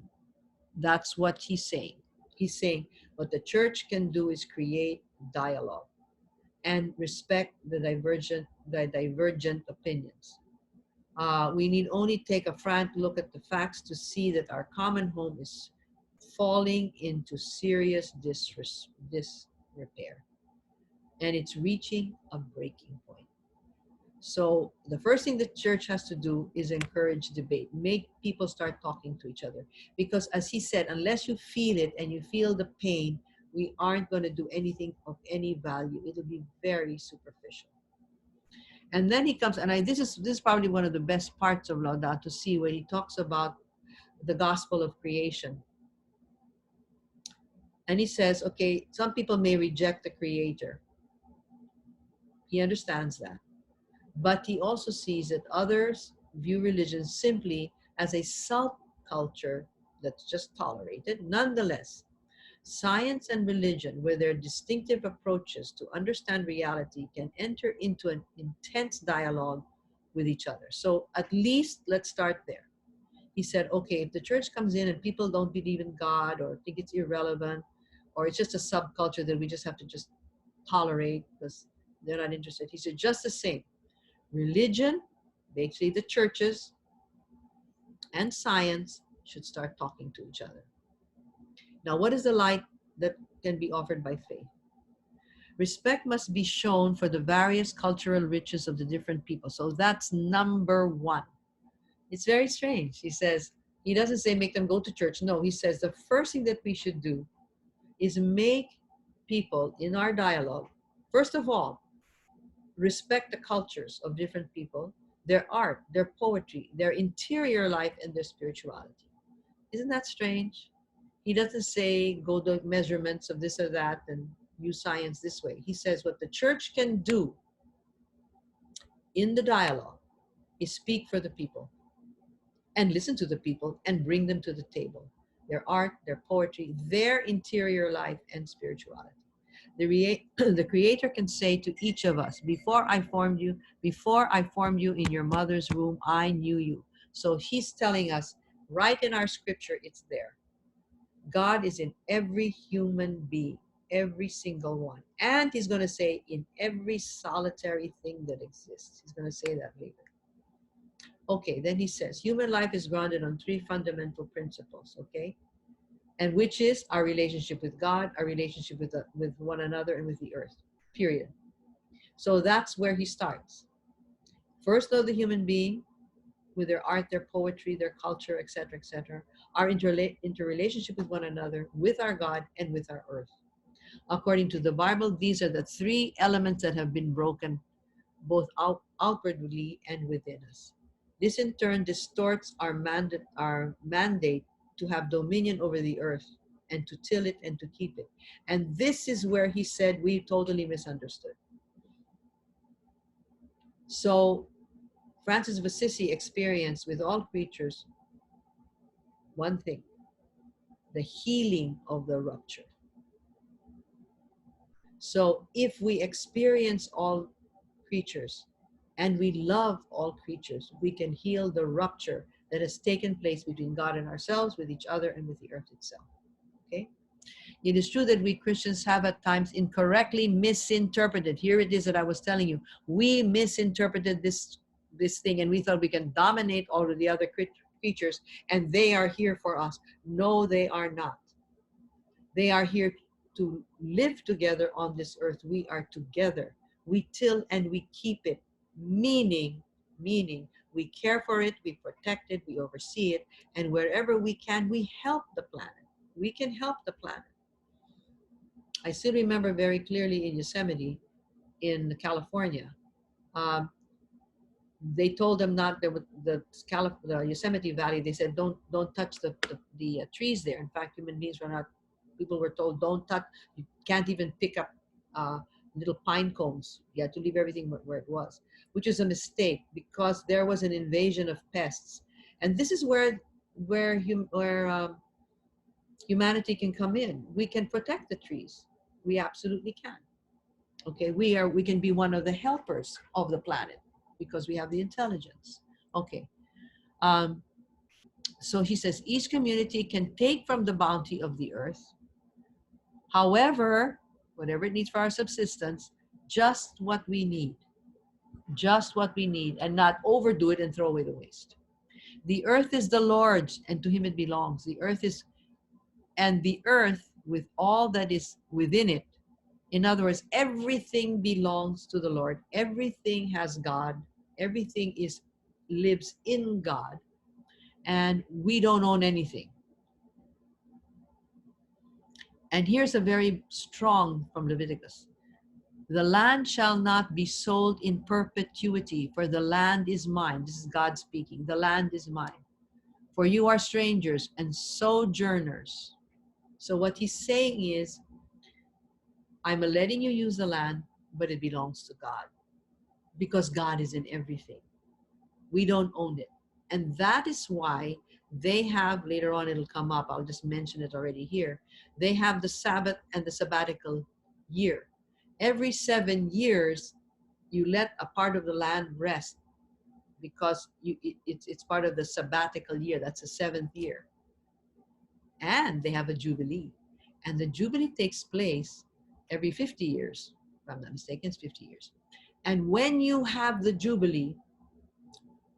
That's what he's saying. He's saying what the church can do is create dialogue and respect the divergent opinions. We need only take a frank look at the facts to see that our common home is falling into serious disrepair, and it's reaching a breaking point. So the first thing the church has to do is encourage debate, make people start talking to each other. Because as he said, unless you feel it and you feel the pain, we aren't going to do anything of any value. It'll be very superficial. And then he comes, and this is probably one of the best parts of Laudato to see when he talks about the gospel of creation. And he says, okay, some people may reject the creator. He understands that. But he also sees that others view religion simply as a subculture that's just tolerated. Nonetheless, science and religion, with their distinctive approaches to understand reality, can enter into an intense dialogue with each other. So at least let's start there. He said, okay, if the church comes in and people don't believe in God or think it's irrelevant, or it's just a subculture that we just have to just tolerate because they're not interested. He said, just the same, religion, basically the churches, and science should start talking to each other. Now, what is the light that can be offered by faith? Respect must be shown for the various cultural riches of the different people. So that's number one. It's very strange. He says, he doesn't say make them go to church. No, he says the first thing that we should do is make people in our dialogue, first of all, respect the cultures of different people, their art, their poetry, their interior life, and their spirituality. Isn't that strange? He doesn't say go the measurements of this or that and use science this way. He says what the church can do in the dialogue is speak for the people and listen to the people and bring them to the table. Their art, their poetry, their interior life, and spirituality. The Creator can say to each of us, before I formed you in your mother's womb, I knew you. So he's telling us right in our scripture, it's there. God is in every human being, every single one. And he's going to say in every solitary thing that exists. He's going to say that later. Okay, then he says, human life is grounded on three fundamental principles, okay? And which is our relationship with God, our relationship with one another, and with the earth, period. So that's where he starts. First, know the human being with their art, their poetry, their culture, etc., our interrelationship with one another, with our God, and with our earth. According to the Bible, these are the three elements that have been broken both outwardly and within us. This in turn distorts our mandate to have dominion over the earth. and to till it and to keep it. And this is where he said we totally misunderstood. So Francis of Assisi experienced with all creatures one thing: the healing of the rupture. So if we experience all creatures and we love all creatures, we can heal the rupture that has taken place between God and ourselves, with each other, and with the earth itself. Okay? It is true that we Christians have at times incorrectly misinterpreted. Here it is that I was telling you. We misinterpreted this thing, and we thought we can dominate all of the other creatures and they are here for us. No, they are not. They are here to live together on this earth. We are together. We till and we keep it. Meaning, we care for it, we protect it, we oversee it, and wherever we can, we help the planet. We can help the planet. I still remember very clearly in Yosemite, in California, um, they told them not the Yosemite Valley. They said don't touch the trees there. In fact, human beings were not. People were told don't touch. You can't even pick up uh, little pine cones. You had to leave everything where it was, which is a mistake because there was an invasion of pests, and this is where humanity can come in. We can protect the trees. We absolutely can. Okay, we can be one of the helpers of the planet because we have the intelligence. Okay, um, so he says each community can take from the bounty of the earth, however, whatever it needs for our subsistence, just what we need, and not overdo it and throw away the waste. The earth is the Lord's, and to him it belongs. The earth with all that is within it. In other words, everything belongs to the Lord. Everything has God. Everything lives in God. And we don't own anything. And here's a very strong from Leviticus. The land shall not be sold in perpetuity, for the land is mine. This is God speaking. The land is mine. For you are strangers and sojourners. So what he's saying is, I'm letting you use the land, but it belongs to God. Because God is in everything. We don't own it. And that is why they have, later on it'll come up, I'll just mention it already here, they have the Sabbath and the sabbatical year. Every 7 years, you let a part of the land rest because it's part of the sabbatical year. That's the 7th year. And they have a Jubilee. And the Jubilee takes place every 50 years. If I'm not mistaken, it's 50 years. And when you have the Jubilee,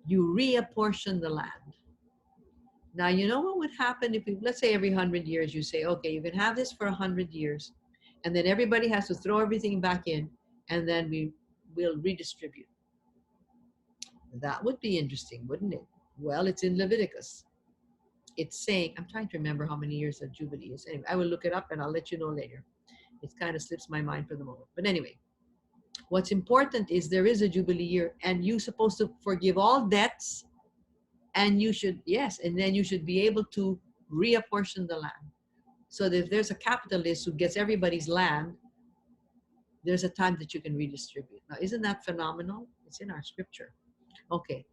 you reapportion the land. Now, you know what would happen if let's say every 100 years you say, okay, you can have this for 100 years, and then everybody has to throw everything back in, and then we'll redistribute. That would be interesting, wouldn't it? Well, it's in Leviticus. It's saying, I'm trying to remember how many years the Jubilee is. Anyway, I will look it up and I'll let you know later. It kind of slips my mind for the moment. But anyway, what's important is there is a Jubilee year, and you're supposed to forgive all debts. And you should, yes, and then you should be able to reapportion the land. So that if there's a capitalist who gets everybody's land, there's a time that you can redistribute. Now, isn't that phenomenal? It's in our scripture. Okay.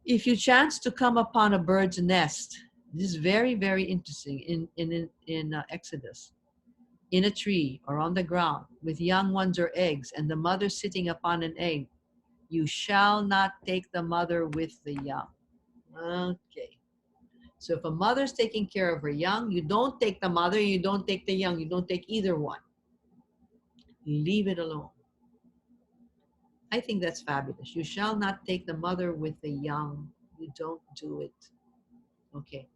If you chance to come upon a bird's nest, this is very, very interesting in Exodus, in a tree or on the ground with young ones or eggs, and the mother sitting upon an egg, you shall not take the mother with the young. Okay. So if a mother's taking care of her young, you don't take the mother, you don't take the young, you don't take either one. Leave it alone. I think that's fabulous. You shall not take the mother with the young. You don't do it. Okay.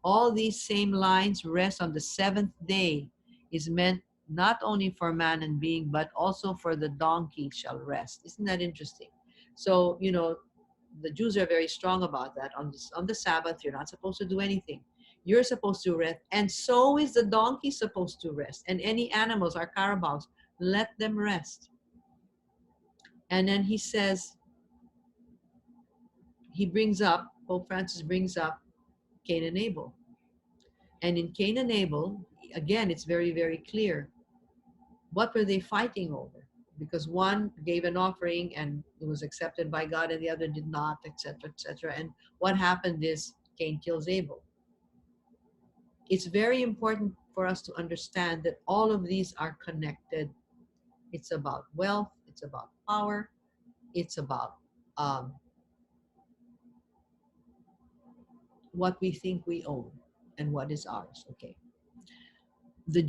All these same lines, rest on the 7th day, is meant not only for man and being, but also for the donkey shall rest. Isn't that interesting? So, the Jews are very strong about that. On the Sabbath, you're not supposed to do anything. You're supposed to rest, and so is the donkey supposed to rest. And any animals, our carabaos, let them rest. And then he says, Pope Francis brings up Cain and Abel. And in Cain and Abel, again, it's very, very clear. What were they fighting over? Because one gave an offering and it was accepted by God and the other did not, etc., etc. And what happened is Cain kills Abel. It's very important for us to understand that all of these are connected. It's about wealth, it's about power, it's about um, what we think we own and what is ours. Okay. The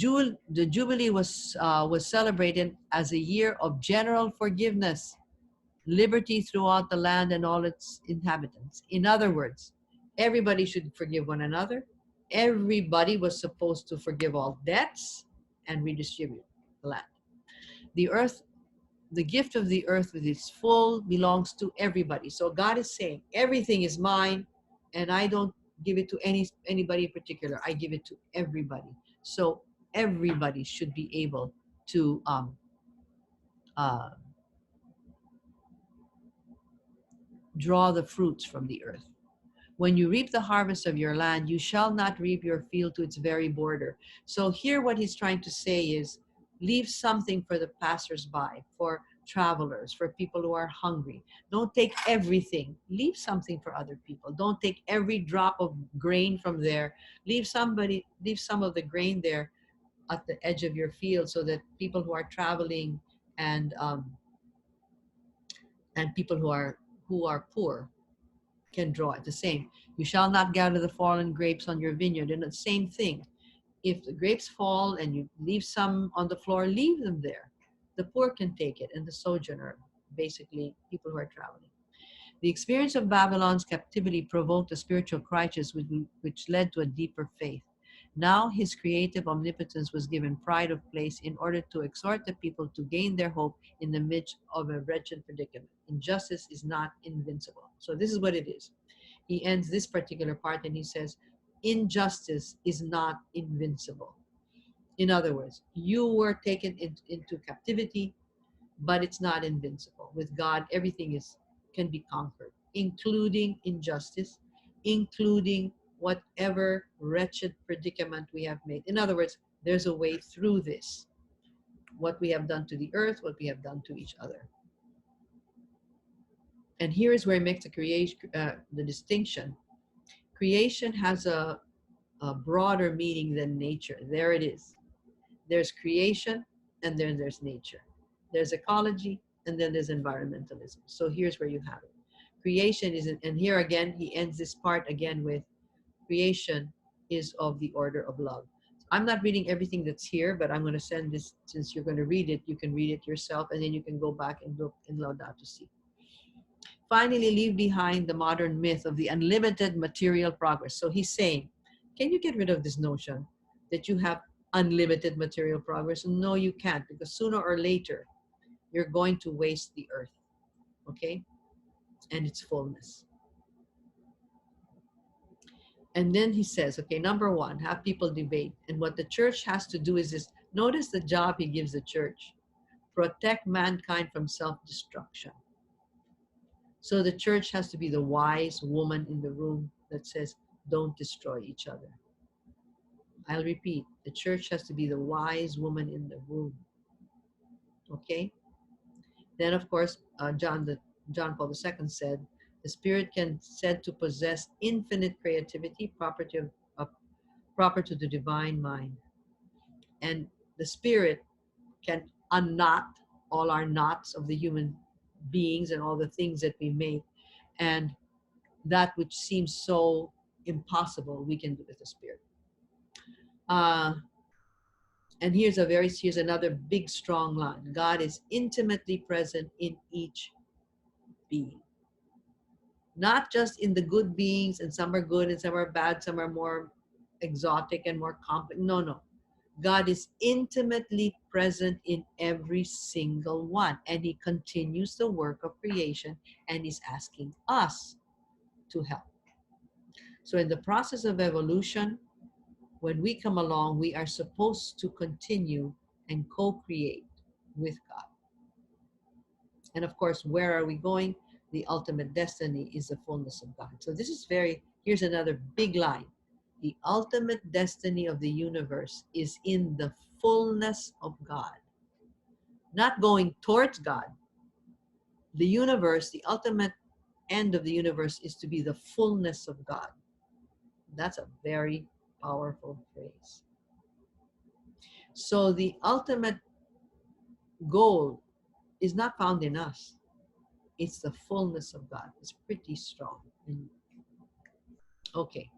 Jubilee was celebrated as a year of general forgiveness, liberty throughout the land and all its inhabitants. In other words, everybody should forgive one another. Everybody was supposed to forgive all debts and redistribute the land. The earth, the gift of the earth with its full belongs to everybody. So God is saying, everything is mine, and I don't give it to anybody in particular. I give it to everybody. So everybody should be able to uh, draw the fruits from the earth. When you reap the harvest of your land, you shall not reap your field to its very border. So here what he's trying to say is leave something for the passersby, for travelers, for people who are hungry. Don't take everything. Leave something for other people. Don't take every drop of grain from there. Leave some of the grain there at the edge of your field so that people who are traveling and people who are poor can draw it. The same. You shall not gather the fallen grapes on your vineyard. And the same thing. If the grapes fall and you leave some on the floor, leave them there. The poor can take it, and the sojourner, basically people who are traveling. The experience of Babylon's captivity provoked a spiritual crisis which led to a deeper faith. Now his creative omnipotence was given pride of place in order to exhort the people to gain their hope in the midst of a wretched predicament. Injustice is not invincible. So this is what it is. He ends this particular part and he says, injustice is not invincible. In other words, you were taken into captivity, but it's not invincible. With God, everything can be conquered, including injustice, including whatever wretched predicament we have made. In other words, there's a way through this. What we have done to the earth, what we have done to each other. And here is where it makes the distinction. Creation has a broader meaning than nature. There it is. There's creation, and then there's nature. There's ecology, and then there's environmentalism. So here's where you have it. Creation is, and here again, he ends this part again with, creation is of the order of love. I'm not reading everything that's here, but I'm going to send this, since you're going to read it, you can read it yourself, and then you can go back and look in Laudato Si. Finally, leave behind the modern myth of the unlimited material progress. So he's saying, can you get rid of this notion that you have unlimited material progress? No, you can't, because sooner or later, you're going to waste the earth, okay? And its fullness. And then he says, okay, number one, have people debate. And what the church has to do is this. Notice the job he gives the church. Protect mankind from self-destruction. So the church has to be the wise woman in the room that says, don't destroy each other. I'll repeat, the church has to be the wise woman in the room. Okay? Then, of course, John Paul II said, the Spirit can said to possess infinite creativity, proper to the divine mind. And the Spirit can unknot all our knots of the human beings and all the things that we make. And that which seems so impossible, we can do with the Spirit. And here's another big, strong line. God is intimately present in each being. Not just in the good beings, and some are good and some are bad, some are more exotic and more complex. No. God is intimately present in every single one. And he continues the work of creation and is asking us to help. So in the process of evolution, when we come along, we are supposed to continue and co-create with God. And of course, where are we going? The ultimate destiny is the fullness of God. So this is here's another big line. The ultimate destiny of the universe is in the fullness of God, not going towards God. The universe, the ultimate end of the universe is to be the fullness of God. That's a very powerful phrase. So the ultimate goal is not found in us. It's the fullness of God. It's pretty strong. Okay.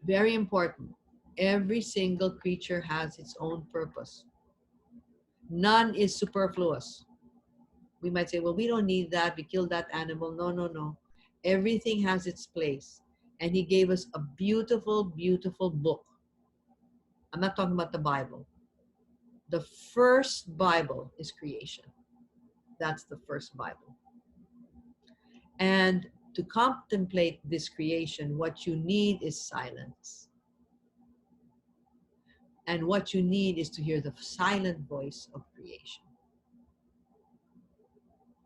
Very important. Every single creature has its own purpose. None is superfluous. We might say, well, we don't need that. We killed that animal. No, no, no. Everything has its place. And he gave us a beautiful, beautiful book. I'm not talking about the Bible. The first Bible is creation. That's the first Bible. And to contemplate this creation, what you need is silence. And what you need is to hear the silent voice of creation.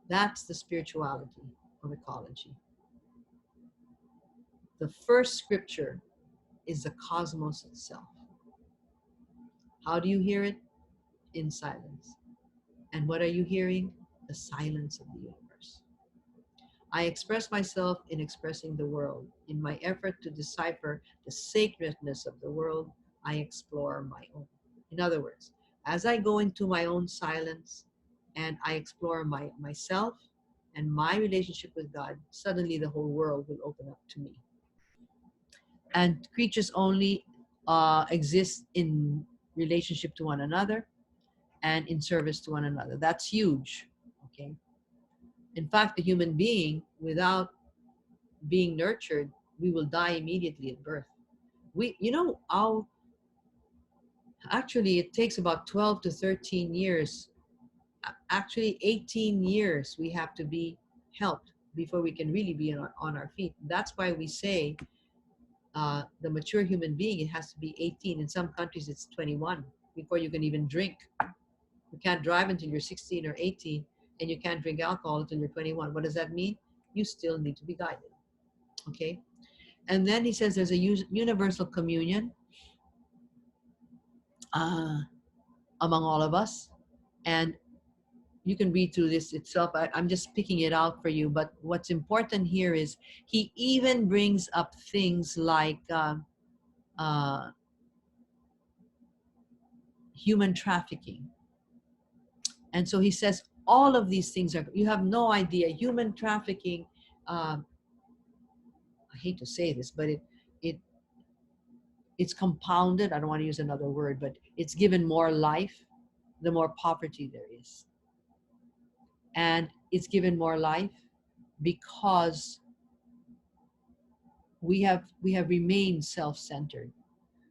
That's the spirituality of ecology. The first scripture is the cosmos itself. How do you hear it? In silence. And what are you hearing? The silence of the universe. I express myself in expressing the world. In my effort to decipher the sacredness of the world, I explore my own. In other words, as I go into my own silence and I explore myself and my relationship with God, suddenly the whole world will open up to me. And creatures only exist in relationship to one another and in service to one another. That's huge. Okay. In fact, the human being, without being nurtured, we will die immediately at birth. How actually it takes about 12 to 13 years, actually 18 years, we have to be helped before we can really be on our feet. That's why we say the mature human being, it has to be 18. In some countries, it's 21 before you can even drink. You can't drive until you're 16 or 18, and you can't drink alcohol until you're 21. What does that mean? You still need to be guided. Okay? And then he says there's a universal communion among all of us. And you can read through this itself. I'm just picking it out for you. But what's important here is he even brings up things like human trafficking. And so he says all of these things are, you have no idea, human trafficking, I hate to say this, but it it's compounded. I don't want to use another word, but it's given more life the more poverty there is. And it's given more life because we have remained self-centered.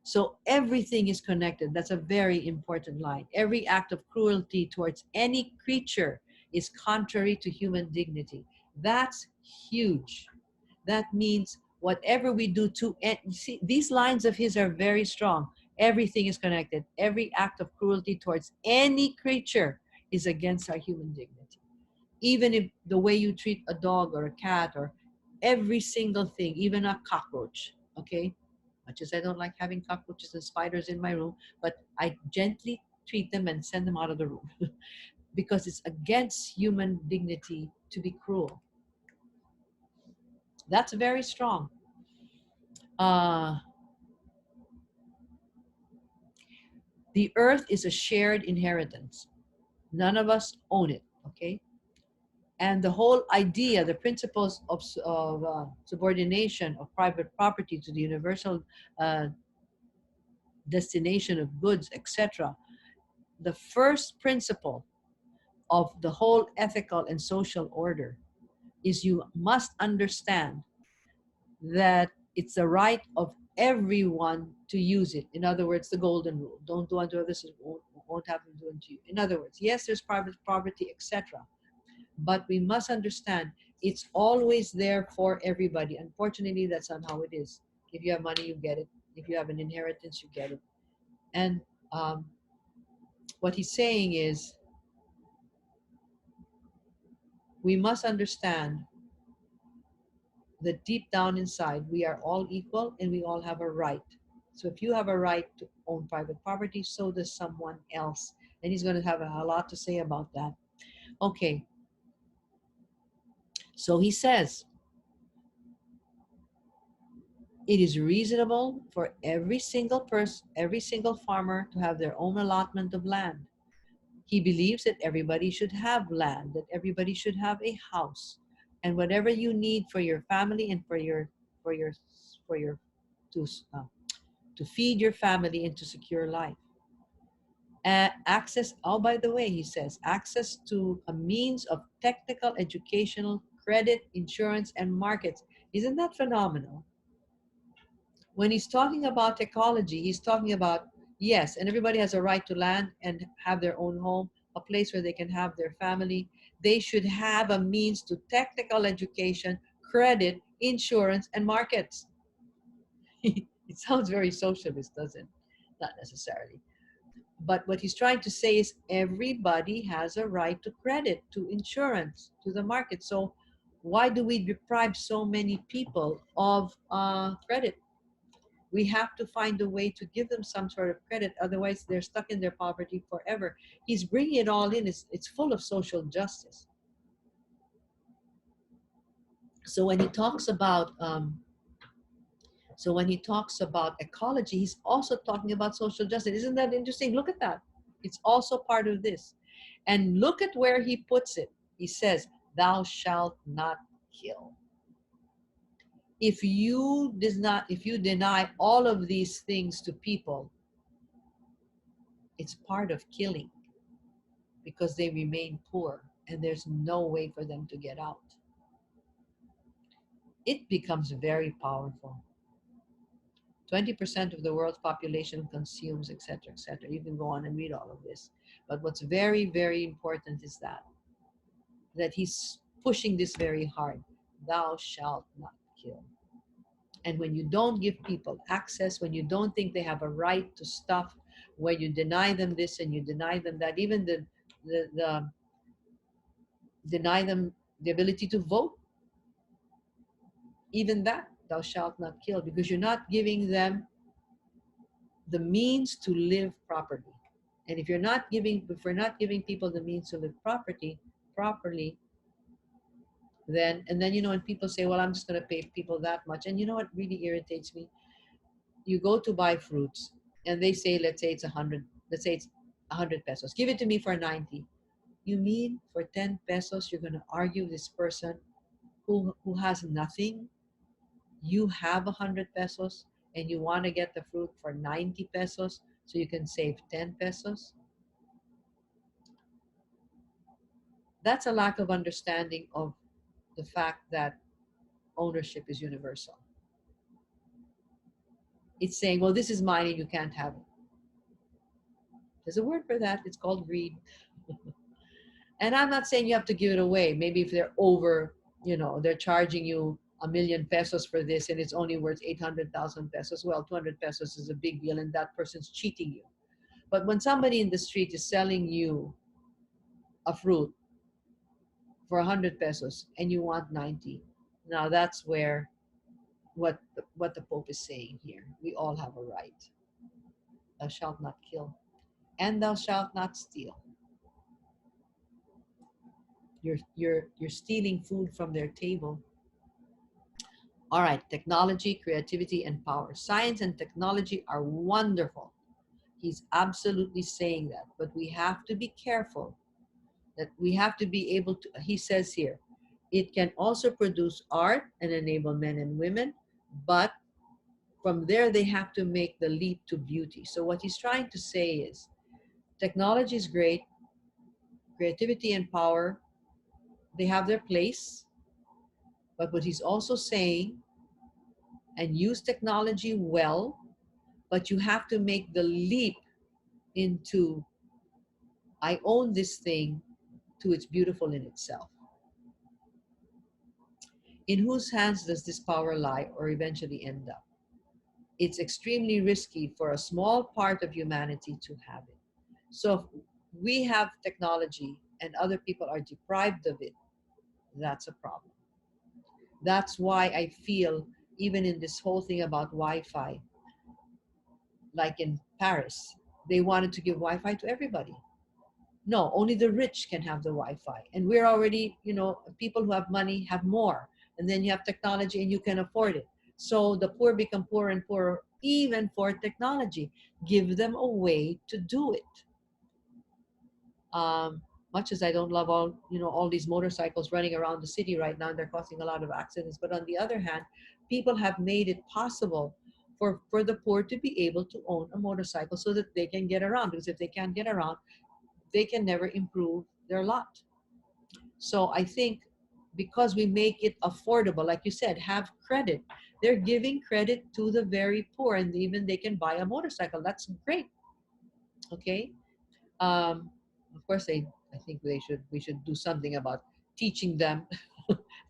So everything is connected. That's a very important line. Every act of cruelty towards any creature is contrary to human dignity. That's huge. That means whatever we do to, see, these lines of his are very strong. Everything is connected. Every act of cruelty towards any creature is against our human dignity. Even if the way you treat a dog or a cat or every single thing, even a cockroach, okay? Much as I don't like having cockroaches and spiders in my room, but I gently treat them and send them out of the room because it's against human dignity to be cruel. That's very strong. The earth is a shared inheritance. None of us own it, okay? And the whole idea, the principles of subordination of private property to the universal destination of goods, etc., the first principle of the whole ethical and social order is you must understand that it's the right of everyone to use it. In other words, the golden rule. Don't do unto others, won't happen to do unto you. In other words, yes, there's private property, etc. But we must understand it's always there for everybody. Unfortunately, that's not how it is. If you have money, you get it. If you have an inheritance, you get it. And what he's saying is we must understand that deep down inside we are all equal and we all have a right. So if you have a right to own private property, so does someone else. And he's going to have a lot to say about that. Okay, so he says it is reasonable for every single person, every single farmer to have their own allotment of land. He believes that everybody should have land, that everybody should have a house, and whatever you need for your family and for your for your to uh, to feed your family and to secure life. Access, oh, by the way, he says, access to a means of technical, educational, credit, insurance, and markets. Isn't that phenomenal? When he's talking about ecology, he's talking about, yes, and everybody has a right to land and have their own home, a place where they can have their family. They should have a means to technical education, credit, insurance, and markets. It sounds very socialist, doesn't it? Not necessarily. But what he's trying to say is everybody has a right to credit, to insurance, to the market. So why do we deprive so many people of credit? We have to find a way to give them some sort of credit. Otherwise, they're stuck in their poverty forever. He's bringing it all in. It's full of social justice. So when he talks about ecology, he's also talking about social justice. Isn't that interesting? Look at that. It's also part of this. And look at where he puts it. He says, "Thou shalt not kill." If you deny all of these things to people, it's part of killing because they remain poor and there's no way for them to get out. It becomes very powerful. 20% of the world's population consumes, etc., etc. You can go on and read all of this. But what's very, very important is that he's pushing this very hard. Thou shalt not kill. And when you don't give people access, when you don't think they have a right to stuff, when you deny them this and you deny them that, even the deny them the ability to vote, even that, thou shalt not kill, because you're not giving them the means to live properly. And if we're not giving people the means to live properly, then when people say, well, I'm just going to pay people that much, and you know what really irritates me? You go to buy fruits, and they say, let's say it's 100 pesos. Give it to me for 90. You mean for 10 pesos you're going to argue this person who has nothing? You have 100 pesos and you want to get the fruit for 90 pesos so you can save 10 pesos. That's a lack of understanding of the fact that ownership is universal. It's saying, well, this is mine and you can't have it. There's a word for that. It's called greed. And I'm not saying you have to give it away. Maybe if they're over, they're charging you 1,000,000 pesos for this and it's only worth 800,000 pesos. Well, 200 pesos is a big deal and that person's cheating you. But when somebody in the street is selling you a fruit for 100 pesos and you want 90, now that's where what the Pope is saying here. We all have a right. Thou shalt not kill, and thou shalt not steal. You're stealing food from their table. All right, technology, creativity, and power. Science and technology are wonderful. He's absolutely saying that, but we have to be careful that we have to be able to, he says here, it can also produce art and enable men and women, but from there they have to make the leap to beauty. So what he's trying to say is technology is great, creativity and power, they have their place, but what he's also saying, and use technology well, but you have to make the leap into I own this thing to its beautiful in itself. In whose hands does this power lie or eventually end up? It's extremely risky for a small part of humanity to have it. So if we have technology and other people are deprived of it, that's a problem. That's why I feel, even in this whole thing about Wi-Fi, like in Paris, they wanted to give Wi-Fi to everybody. No, only the rich can have the Wi-Fi. And we're already, people who have money have more. And then you have technology and you can afford it. So the poor become poorer and poorer, even for technology. Give them a way to do it. Um, much as I don't love all these motorcycles running around the city right now, and they're causing a lot of accidents. But on the other hand, people have made it possible for the poor to be able to own a motorcycle so that they can get around. Because if they can't get around, they can never improve their lot. So I think because we make it affordable, like you said, have credit. They're giving credit to the very poor, and even they can buy a motorcycle. That's great. Okay. Um, of course, I think we should do something about teaching them,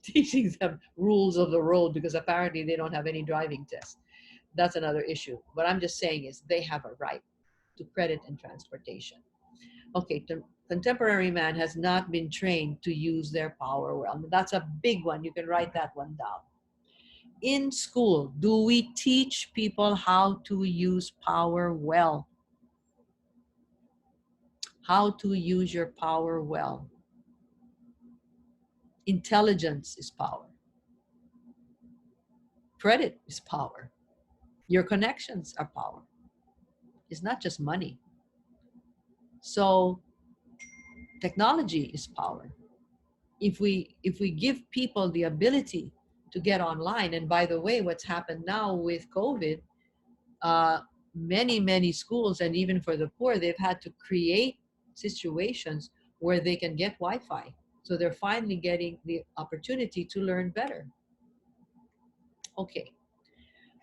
teaching them rules of the road, because apparently they don't have any driving tests. That's another issue. What I'm just saying is they have a right to credit and transportation. Okay, contemporary man has not been trained to use their power well. That's a big one. You can write that one down. In school, do we teach people how to use power well? How to use your power well? Intelligence is power. Credit is power. Your connections are power. It's not just money. So technology is power. If we give people the ability to get online, and by the way, what's happened now with COVID, uh, many schools, and even for the poor, they've had to create situations where they can get Wi-Fi. So they're finally getting the opportunity to learn better. Okay.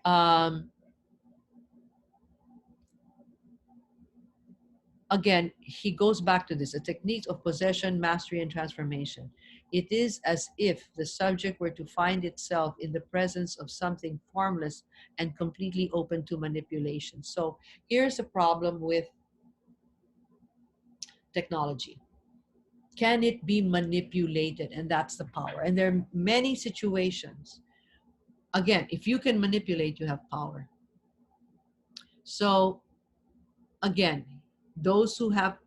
Um, Again, he goes back to this, a technique of possession, mastery, and transformation. It is as if the subject were to find itself in the presence of something formless and completely open to manipulation. So here's a problem with technology. Can it be manipulated? And that's the power. And there are many situations. Again, if you can manipulate, you have power. So again, those who have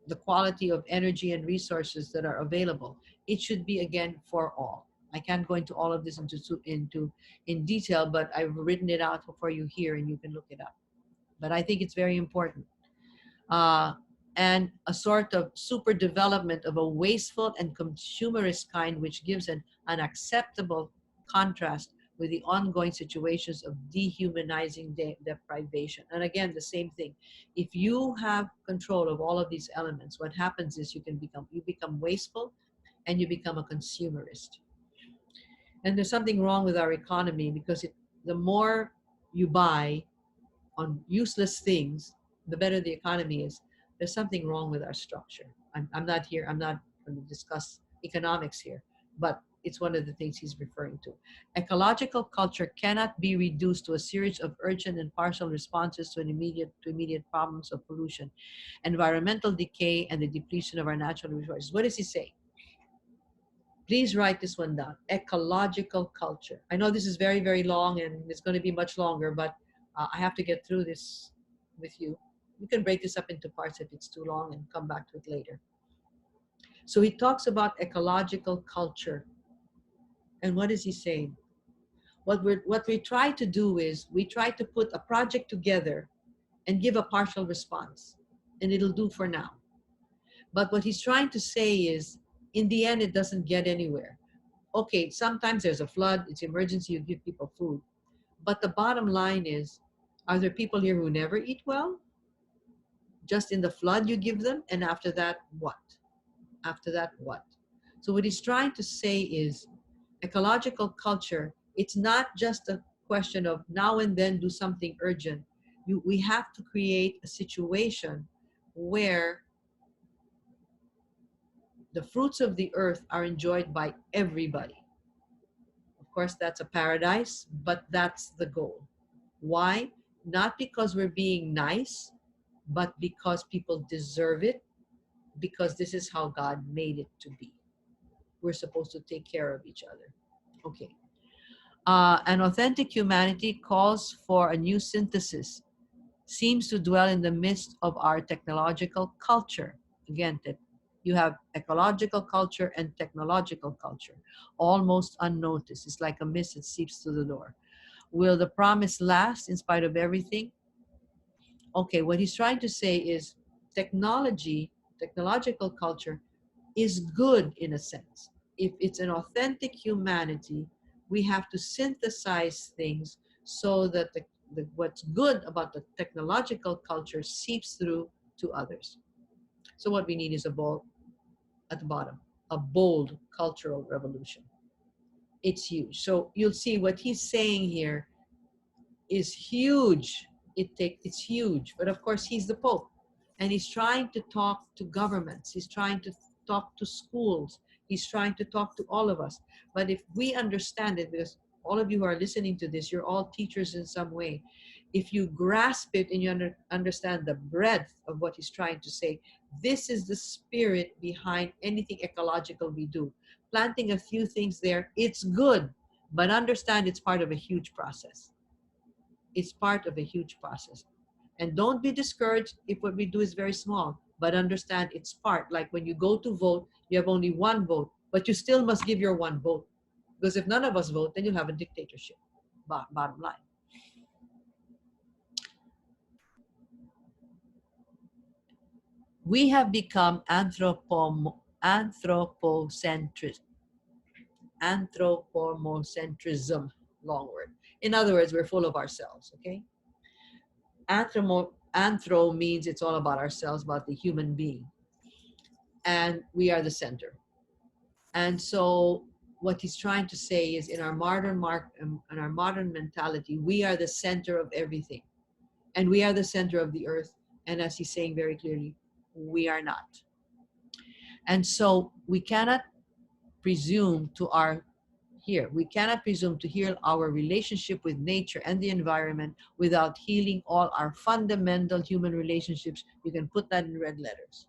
the quality of energy and resources that are available, it should be again for all. I can't go into all of this in detail, but I've written it out for you here and you can look it up. But I think it's very important. Uh, and a sort of super development of a wasteful and consumerist kind, which gives an unacceptable contrast with the ongoing situations of dehumanizing deprivation. And again, the same thing. If you have control of all of these elements, what happens is you become wasteful and you become a consumerist. And there's something wrong with our economy because the more you buy on useless things, the better the economy is. There's something wrong with our structure. I'm not here, I'm not going to discuss economics here, but it's one of the things he's referring to. Ecological culture cannot be reduced to a series of urgent and partial responses to immediate problems of pollution, environmental decay, and the depletion of our natural resources. What does he say? Please write this one down. Ecological culture. I know this is very, very long and it's going to be much longer, but I have to get through this with you. We can break this up into parts if it's too long and come back to it later. So he talks about ecological culture. And what is he saying? What we try to do is we try to put a project together and give a partial response, and it'll do for now. But what he's trying to say is, in the end, it doesn't get anywhere. Okay, sometimes there's a flood, it's emergency, you give people food. But the bottom line is, are there people here who never eat well? Just in the flood you give them, and after that, what? After that, what? So what he's trying to say is, ecological culture, it's not just a question of now and then do something urgent. We have to create a situation where the fruits of the earth are enjoyed by everybody. Of course, that's a paradise, but that's the goal. Why? Not because we're being nice, but because people deserve it, because this is how God made it to be. We're supposed to take care of each other. Okay. An authentic humanity calls for a new synthesis, seems to dwell in the midst of our technological culture. Again, that you have ecological culture and technological culture, almost unnoticed. It's like a mist that seeps through the door. Will the promise last in spite of everything? Okay, what he's trying to say is technology, technological culture is good in a sense. If it's an authentic humanity, we have to synthesize things so that what's good about the technological culture seeps through to others. So what we need is a bold, at the bottom, a bold cultural revolution. It's huge. So you'll see what he's saying here is huge. It's huge, but of course he's the Pope, and he's trying to talk to governments. He's trying to talk to schools. He's trying to talk to all of us. But if we understand it, because all of you who are listening to this, you're all teachers in some way. If you grasp it and you understand the breadth of what he's trying to say, this is the spirit behind anything ecological we do. Planting a few things there, it's good, but understand it's part of a huge process. It's part of a huge process. And don't be discouraged if what we do is very small, but understand it's part. Like when you go to vote, you have only one vote, but you still must give your one vote. Because if none of us vote, then you'll have a dictatorship. Bottom line. We have become anthropocentric, anthropomocentrism, long word. In other words, we're full of ourselves, okay? Anthro means it's all about ourselves, about the human being. And we are the center. And so what he's trying to say is in our in our modern mentality, we are the center of everything. And we are the center of the earth. And as he's saying very clearly, we are not. And so we cannot presume to our we cannot presume to heal our relationship with nature and the environment without healing all our fundamental human relationships. You can put that in red letters.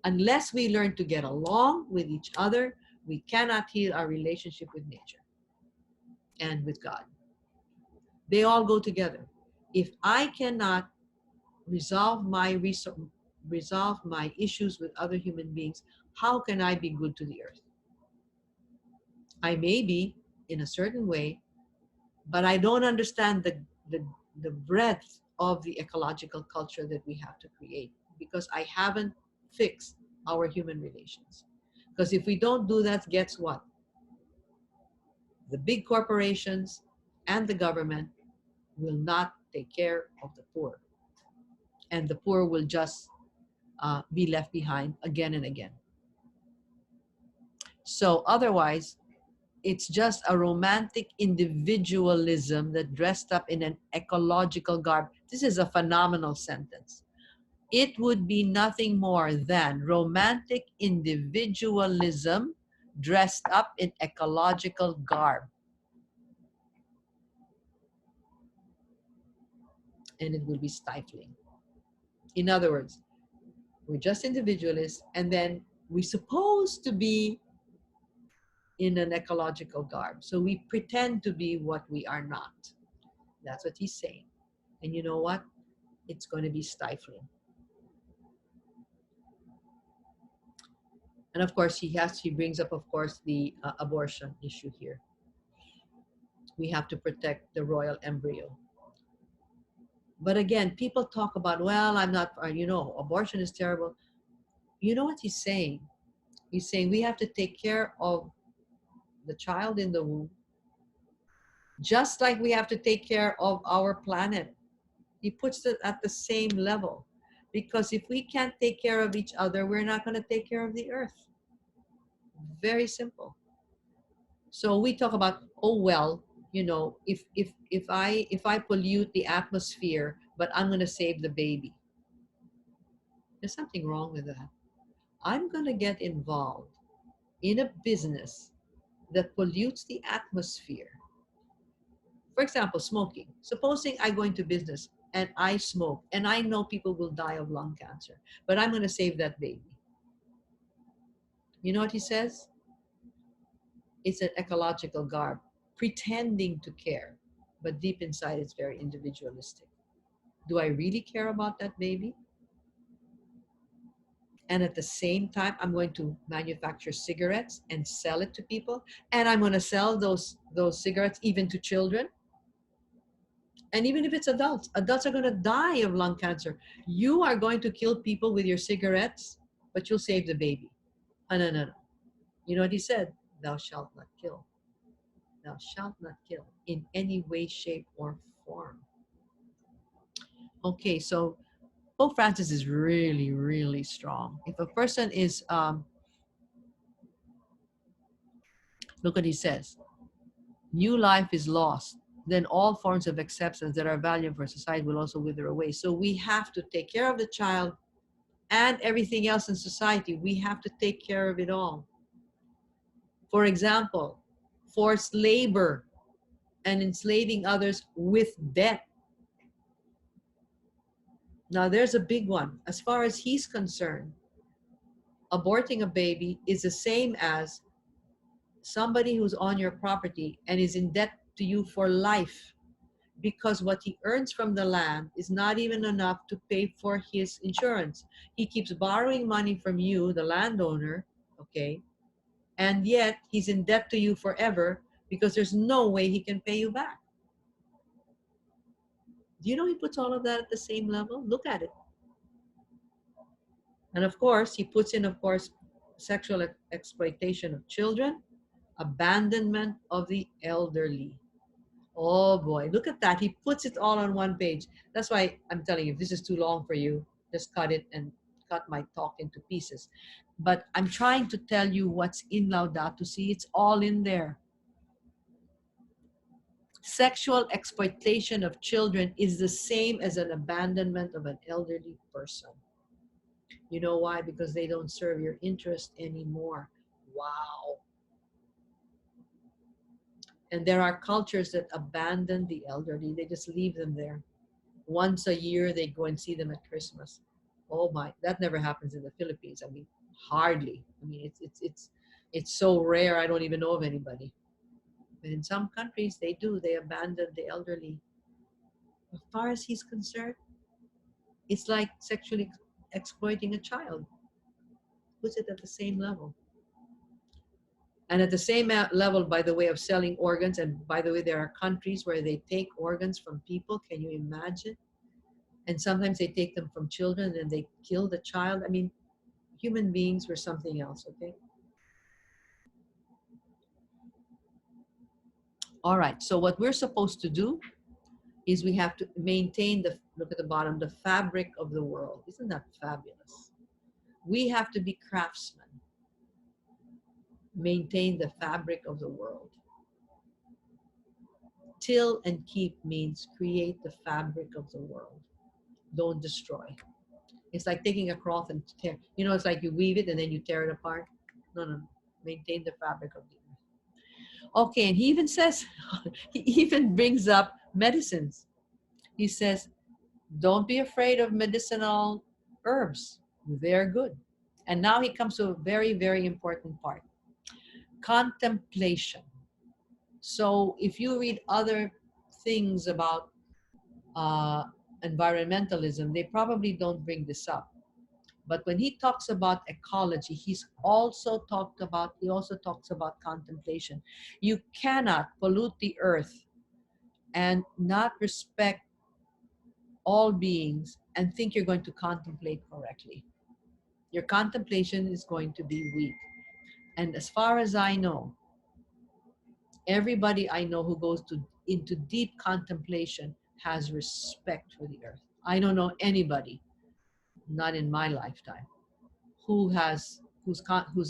Unless we learn to get along with each other, we cannot heal our relationship with nature and with God. They all go together. If I cannot resolve resolve my issues with other human beings, how can I be good to the earth? I may be in a certain way, but I don't understand the breadth of the ecological culture that we have to create because I haven't fixed our human relations. Because if we don't do that, guess what? The big corporations and the government will not take care of the poor. And the poor will just be left behind again and again. So otherwise, it's just a romantic individualism that dressed up in an ecological garb. This is a phenomenal sentence. It would be nothing more than romantic individualism dressed up in ecological garb. And it will be stifling. In other words, we're just individualists, and then we're supposed to be in an ecological garb. So we pretend to be what we are not. That's what he's saying. And you know what? It's going to be stifling. And of course, he brings up, of course, the abortion issue here. We have to protect the royal embryo. But again, people talk about, well, I'm not, abortion is terrible. You know what he's saying? He's saying we have to take care of the child in the womb, just like we have to take care of our planet. He puts it at the same level. Because if we can't take care of each other, we're not going to take care of the earth. Very simple. So we talk about, oh well, if I pollute the atmosphere, but I'm going to save the baby. There's something wrong with that. I'm going to get involved in a business that pollutes the atmosphere. For example, smoking. Supposing I go into business and I smoke and I know people will die of lung cancer, but I'm going to save that baby. You know what he says? It's an ecological garb. pretending to care, but deep inside it's very individualistic. Do I really care about that baby? And at the same time, I'm going to manufacture cigarettes and sell it to people, and I'm going to sell those cigarettes even to children. And even if it's adults, adults are going to die of lung cancer. You are going to kill people with your cigarettes, but you'll save the baby. Oh, no, no, no. You know what he said? Thou shalt not kill. Thou shalt not kill in any way, shape, or form. Okay, so Pope Francis is really, really strong. If a person is, look what he says, new life is lost, then all forms of acceptance that are valuable for society will also wither away. So we have to take care of the child and everything else in society. We have to take care of it all. For example, forced labor and enslaving others with debt. Now, there's a big one. As far as he's concerned, aborting a baby is the same as somebody who's on your property and is in debt to you for life, because what he earns from the land is not even enough to pay for his insurance. He keeps borrowing money from you, the landowner, okay? And yet he's in debt to you forever because there's no way he can pay you back. Do you know he puts all of that at the same level? Look at it. And of course, he puts in, of course, sexual exploitation of children, abandonment of the elderly. Oh boy, look at that. He puts it all on one page. That's why I'm telling you, if this is too long for you, just cut it and cut my talk into pieces. But I'm trying to tell you what's in Laudato Si. It's all in there. Sexual exploitation of children is the same as an abandonment of an elderly person. You know why? Because they don't serve your interest anymore. Wow. And there are cultures that abandon the elderly. They just leave them there. Once a year, they go and see them at Christmas. Oh my, that never happens in the Philippines. I mean, hardly. I mean, it's so rare. I don't even know of anybody. But in some countries, they do. They abandon the elderly. As far as he's concerned, it's like sexually exploiting a child. Puts it at the same level. And at the same level, by the way, of selling organs, and by the way, there are countries where they take organs from people. Can you imagine? And sometimes they take them from children and they kill the child. I mean, human beings were something else, okay? All right, so what we're supposed to do is we have to maintain the, look at the bottom, the fabric of the world. Isn't that fabulous? We have to be craftsmen. Maintain the fabric of the world. Till and keep means create the fabric of the world. Don't destroy. It's like taking a cloth and tear. You know, it's like you weave it and then you tear it apart. No, no, no. Maintain the fabric of the earth. Okay, and he even says, he even brings up medicines. He says, don't be afraid of medicinal herbs. They're good. And now he comes to a very, very important part. Contemplation. So if you read other things about uh, environmentalism, they probably don't bring this up. But when he talks about ecology, he also talks about contemplation. You cannot pollute the earth and not respect all beings and think you're going to contemplate correctly. Your contemplation is going to be weak. And as far as I know, everybody I know who goes into deep contemplation has respect for the earth. I don't know anybody, not in my lifetime, who's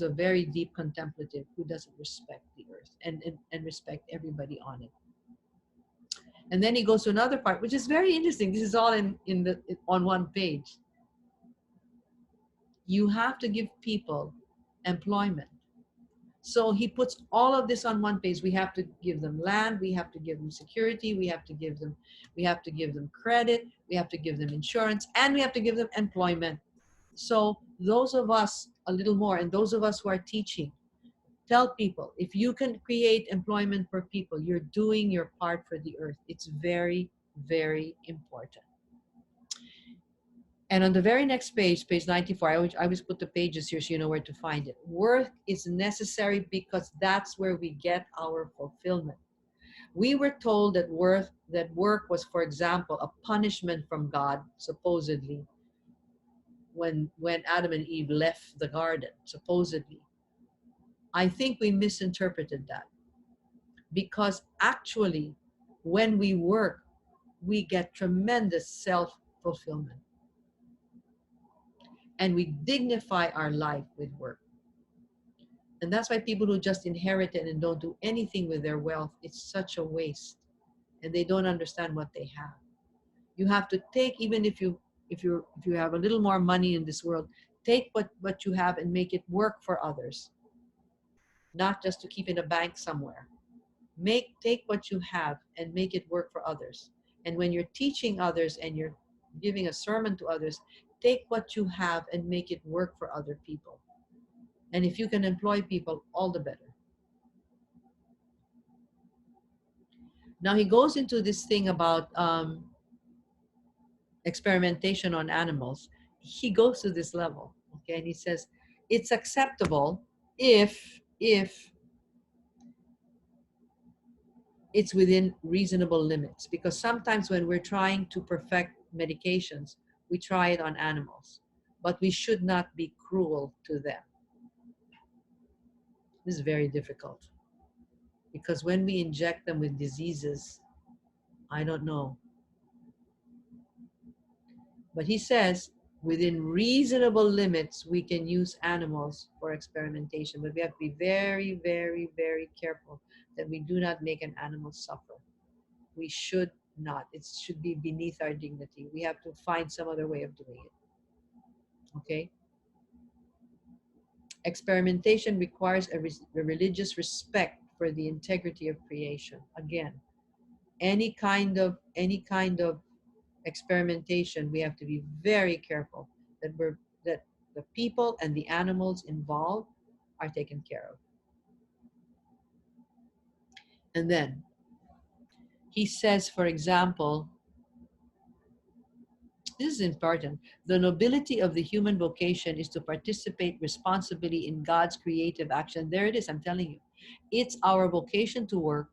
a very deep contemplative who doesn't respect the earth and respect everybody on it. And then he goes to another part, which is very interesting. This is all on one page. You have to give people employment. So he puts all of this on one page. We have to give them land, we have to give them security, we have to give them credit, we have to give them insurance, and we have to give them employment. So those of us a little more, and those of us who are teaching, Tell people, if you can create employment for people, you're doing your part for the earth. It's very, very important. And on the very next page, page 94, I always put the pages here so you know where to find it. Work is necessary because that's where we get our fulfillment. We were told that work was, for example, a punishment from God, supposedly, when Adam and Eve left the garden, supposedly. I think we misinterpreted that, because actually, when we work, we get tremendous self-fulfillment, and we dignify our life with work. And that's why people who just inherit it and don't do anything with their wealth, it's such a waste, and they don't understand what they have. You have to take, even if you have a little more money in this world, take what you have and make it work for others, not just to keep in a bank somewhere. Take what you have and make it work for others. And when you're teaching others and you're giving a sermon to others, take what you have and make it work for other people. And if you can employ people, all the better. Now he goes into this thing about experimentation on animals. He goes to this level, okay, and he says it's acceptable if it's within reasonable limits, because sometimes when we're trying to perfect medications, we try it on animals, but we should not be cruel to them. This is very difficult, because when we inject them with diseases, I don't know. But he says within reasonable limits, we can use animals for experimentation, but we have to be very, very, very careful that we do not make an animal suffer. We should not. It should be beneath our dignity. We have to find some other way of doing it. Okay? Experimentation requires a religious respect for the integrity of creation. Again, any kind of experimentation, we have to be very careful that the people and the animals involved are taken care of. And then he says, for example, this is important. The nobility of the human vocation is to participate responsibly in God's creative action. There it is, I'm telling you. It's our vocation to work,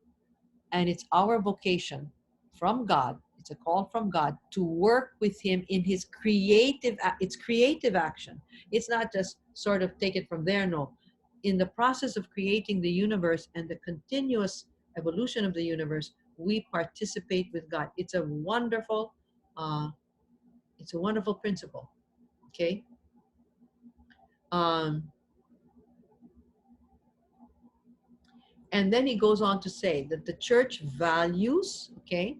and it's our vocation from God. It's a call from God to work with him in his it's creative action. It's not just sort of take it from there, no. In the process of creating the universe and the continuous evolution of the universe, we participate with God. Uh, it's a wonderful principle. Okay. Um, and then he goes on to say that the church values, okay,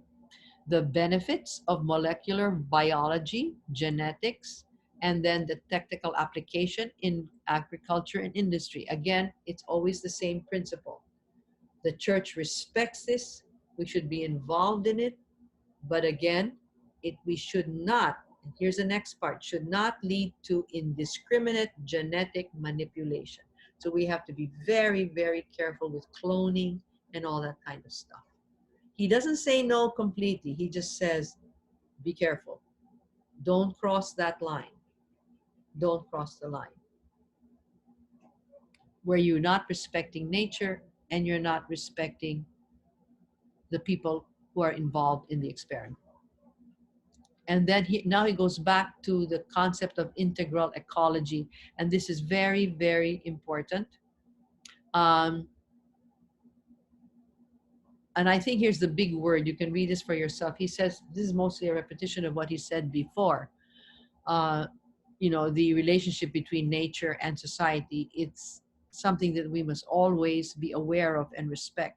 the benefits of molecular biology, genetics, and then the technical application in agriculture and industry. Again, it's always the same principle. The church respects this. We should be involved in it. But again, we should not, and here's the next part, should not lead to indiscriminate genetic manipulation. So we have to be very, very careful with cloning and all that kind of stuff. He doesn't say no completely. He just says, be careful. Don't cross that line. Don't cross the line where you're not respecting nature and you're not respecting the people who are involved in the experiment. And then now he goes back to the concept of integral ecology. And this is very, very important. Um, and I think here's the big word. You can read this for yourself. He says, this is mostly a repetition of what he said before. The relationship between nature and society, it's something that we must always be aware of and respect.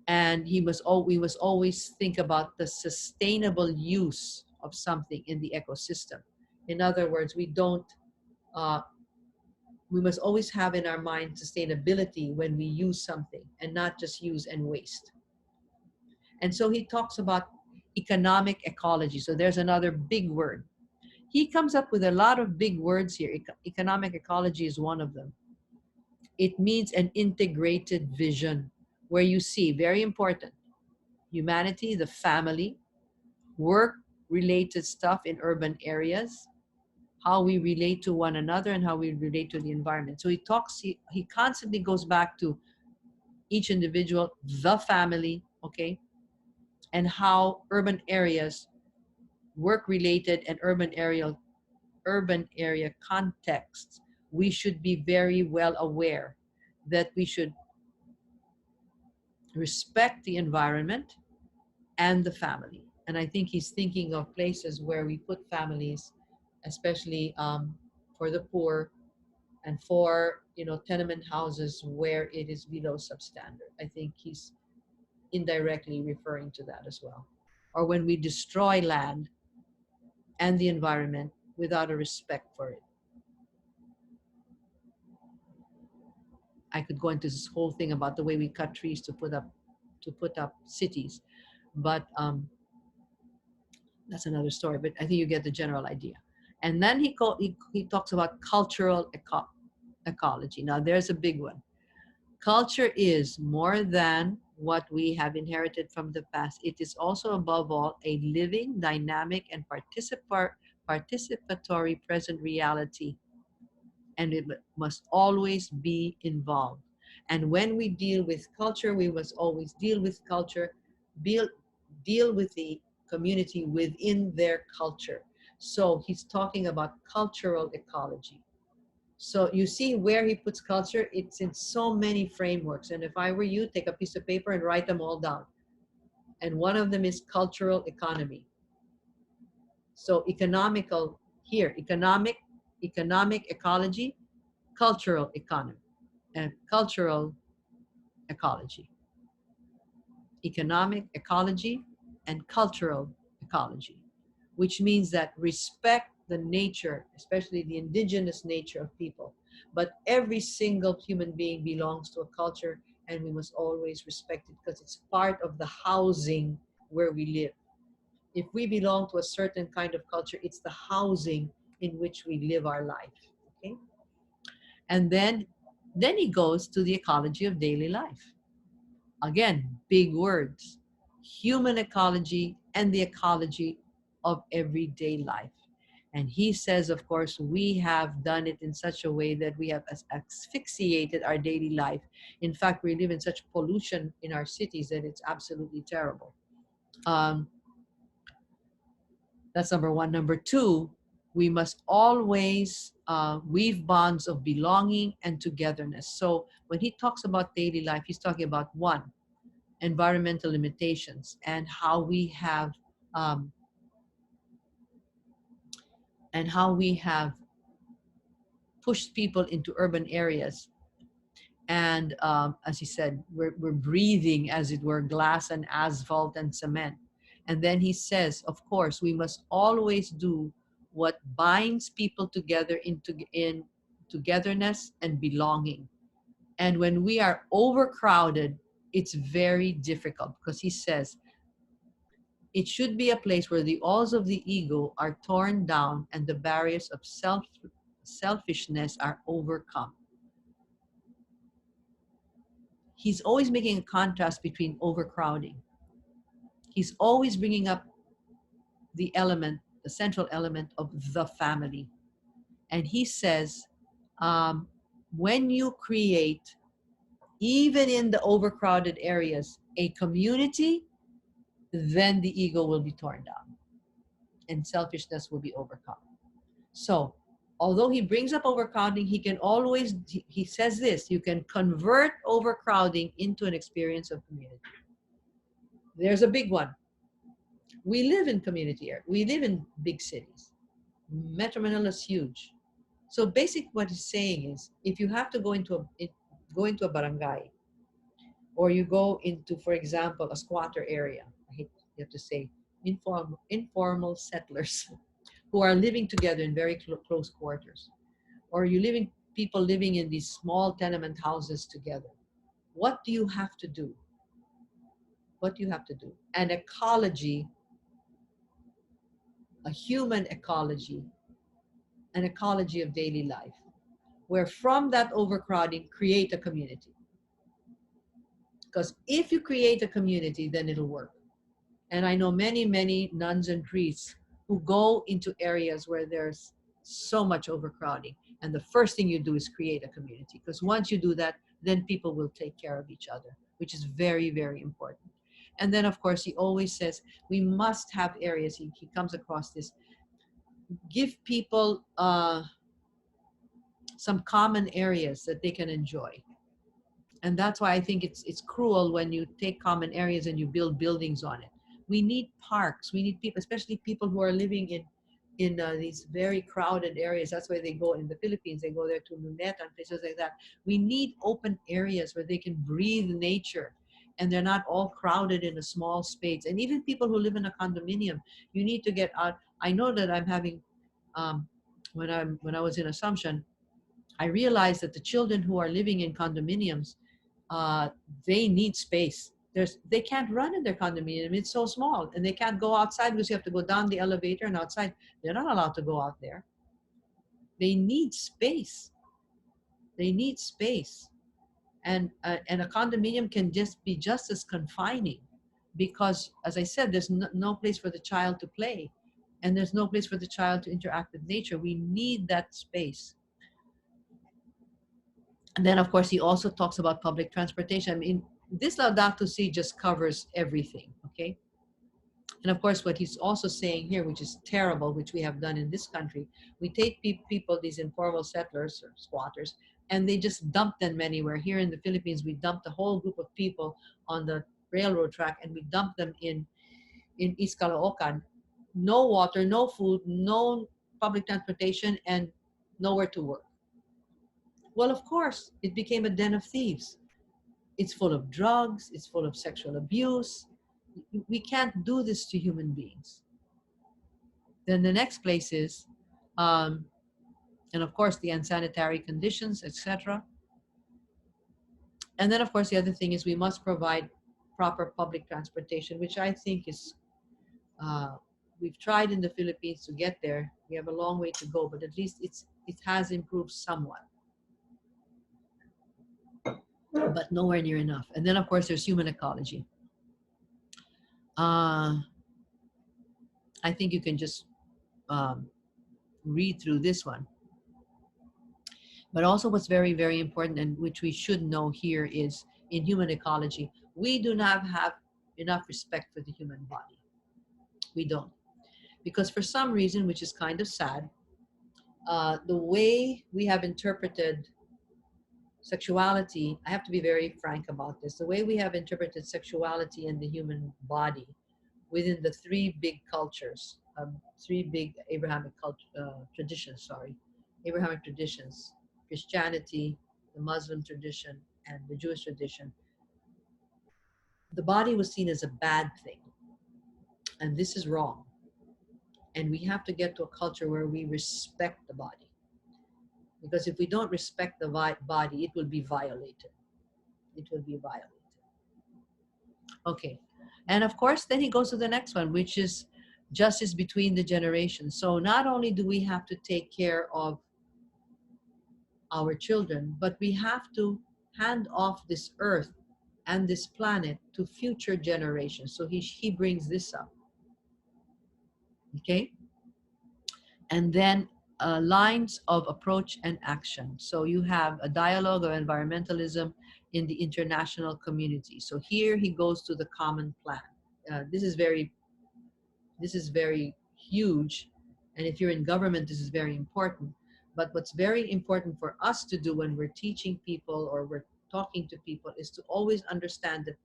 And we must always think about the sustainable use of something in the ecosystem. In other words, uh, we must always have in our mind sustainability when we use something, and not just use and waste. And so he talks about economic ecology. So there's another big word. He comes up with a lot of big words here. Economic ecology is one of them. It means an integrated vision where you see, very important, humanity, the family, work related stuff in urban areas, how we relate to one another and how we relate to the environment. So he constantly goes back to each individual, the family, okay, and how urban areas, work related and urban area contexts, we should be very well aware that we should respect the environment and the family. And I think he's thinking of places where we put families, especially for the poor and for tenement houses where it is below substandard. I think he's indirectly referring to that as well. Or when we destroy land and the environment without a respect for it. I could go into this whole thing about the way we cut trees to put up cities, but that's another story. But I think you get the general idea. And then he talks about cultural ecology. Now there's a big one. Culture is more than what we have inherited from the past. It is also, above all, a living, dynamic, and participatory present reality, and it must always be involved. And when we deal with culture, we must always deal with culture, deal, deal with the community within their culture. So he's talking about cultural ecology. So you see where he puts culture, it's in so many frameworks. And if I were you, take a piece of paper and write them all down. And one of them is cultural economy. So economical here, economic ecology, cultural economy, and cultural ecology, economic ecology, and cultural ecology, which means that respect the nature, especially the indigenous nature of people. But every single human being belongs to a culture, and we must always respect it because it's part of the housing where we live. If we belong to a certain kind of culture, it's the housing in which we live our life. Okay? And then he goes to the ecology of daily life. Again, big words. Human ecology and the ecology of everyday life. And he says, of course, we have done it in such a way that we have asphyxiated our daily life. In fact, we live in such pollution in our cities that it's absolutely terrible. Um, that's number one. Number two, we must always weave bonds of belonging and togetherness. So when he talks about daily life, he's talking about one, environmental limitations and um, how we have pushed people into urban areas. And as he said, we're breathing, as it were, glass and asphalt and cement. And then he says, of course, we must always do what binds people together in togetherness and belonging. And when we are overcrowded, it's very difficult because he says it should be a place where the walls of the ego are torn down and the barriers of selfishness are overcome. He's always making a contrast between overcrowding. He's always bringing up the central element of the family. And he says, um, when you create, even in the overcrowded areas, a community, then the ego will be torn down and selfishness will be overcome. So, although he brings up overcrowding, he says this, you can convert overcrowding into an experience of community. There's a big one. We live in community area. We live in big cities. Metro Manila is huge. So basic what he's saying is, if you have to go into a barangay, or you go into, for example, a squatter area, I hate you have to say informal settlers who are living together in very close quarters, or people living in these small tenement houses together. What do you have to do? What do you have to do? An ecology, a human ecology, an ecology of daily life. where from that overcrowding, create a community. Because if you create a community, then it'll work. And I know many, many nuns and priests who go into areas where there's so much overcrowding. And the first thing you do is create a community. Because once you do that, then people will take care of each other, which is very, very important. And then, of course, he always says we must have areas. He comes across this, give people some common areas that they can enjoy. And that's why I think it's cruel when you take common areas and you build buildings on it. We need parks. We need people, especially people who are living in these very crowded areas. That's why they go in the Philippines. They go there to Luneta and places like that. We need open areas where they can breathe nature, and they're not all crowded in a small space. And even people who live in a condominium, you need to get out. I know that I'm having, um, when I was in Assumption, I realized that the children who are living in condominiums, uh, they need space. They can't run in their condominium. It's so small, and they can't go outside because you have to go down the elevator and outside. They're not allowed to go out there. They need space. They need space, and a condominium can just be just as confining, because, as I said, there's no place for the child to play, and there's no place for the child to interact with nature. We need that space. And then, of course, he also talks about public transportation. I mean, this Laudato Si just covers everything, okay? And of course, what he's also saying here, which is terrible, which we have done in this country, we take people, these informal settlers or squatters, and they just dump them anywhere. Here in the Philippines, we dumped a whole group of people on the railroad track, and we dumped them in East Caloocan. No water, no food, no public transportation, and nowhere to work. Well, of course, it became a den of thieves. It's full of drugs, it's full of sexual abuse. We can't do this to human beings. Then the next place is, um, and of course, the unsanitary conditions, etc. And then, of course, the other thing is we must provide proper public transportation, which I think is, uh, we've tried in the Philippines to get there. We have a long way to go, but at least it has improved somewhat, but nowhere near enough. And then, of course, there's human ecology. Uh, I think you can just um, read through this one. But also what's very, very important, and which we should know here, is in human ecology, we do not have enough respect for the human body. We don't. Because for some reason, which is kind of sad, the way we have interpreted sexuality, I have to be very frank about this, the way we have interpreted sexuality in the human body within the three big cultures, three big traditions, Abrahamic traditions, Christianity, the Muslim tradition, and the Jewish tradition. The body was seen as a bad thing, and this is wrong. And we have to get to a culture where we respect the body, because if we don't respect the body, it will be violated. It will be violated. Okay. And of course, then he goes to the next one, which is justice between the generations. So not only do we have to take care of our children, but we have to hand off this earth and this planet to future generations. So he brings this up. Okay. And then lines of approach and action. So you have a dialogue of environmentalism in the international community. So here he goes to the common plan. This is very huge, and if you're in government, this is very important. But what's very important for us to do when we're teaching people or we're talking to people is to always understand that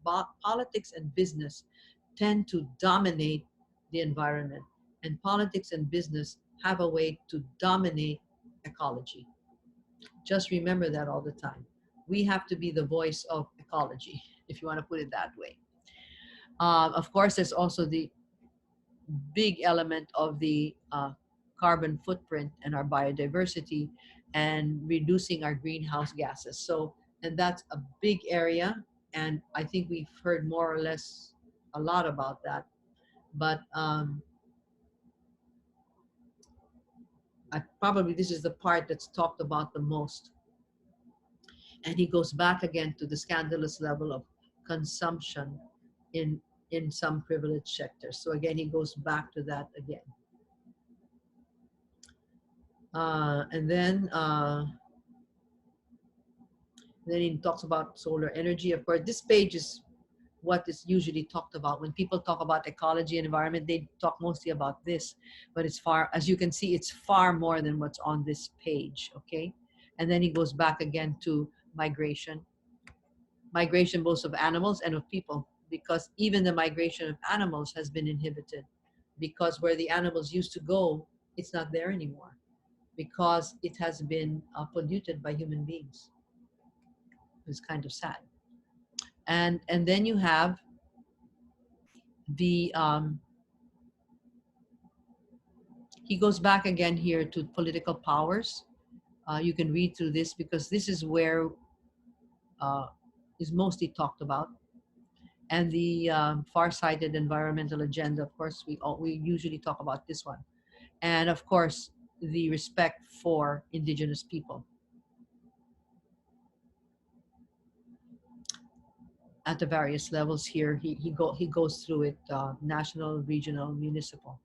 politics and business tend to dominate the environment, and politics and business have a way to dominate ecology. Just remember that all the time. We have to be the voice of ecology, if you want to put it that way. Of course, there's also the big element of the carbon footprint and our biodiversity and reducing our greenhouse gases. So, and that's a big area. And I think we've heard more or less a lot about that. But Probably this is the part that's talked about the most. And he goes back again to the scandalous level of consumption in in some privileged sectors. So again, he goes back to that again. And then he talks about solar energy. Of course, this page is what is usually talked about. When people talk about ecology and environment, they talk mostly about this. But it's far, as you can see, it's far more than what's on this page, okay? And then he goes back again to migration. Migration both of animals and of people, because even the migration of animals has been inhibited, because where the animals used to go, it's not there anymore, because it has been polluted by human beings. It's kind of sad. And then you have the he goes back again here to political powers. You can read through this because this is where uh, is mostly talked about. And the far-sighted environmental agenda, of course, we usually talk about this one. And of course, the respect for indigenous people at the various levels here. He goes through it, national, regional, municipal.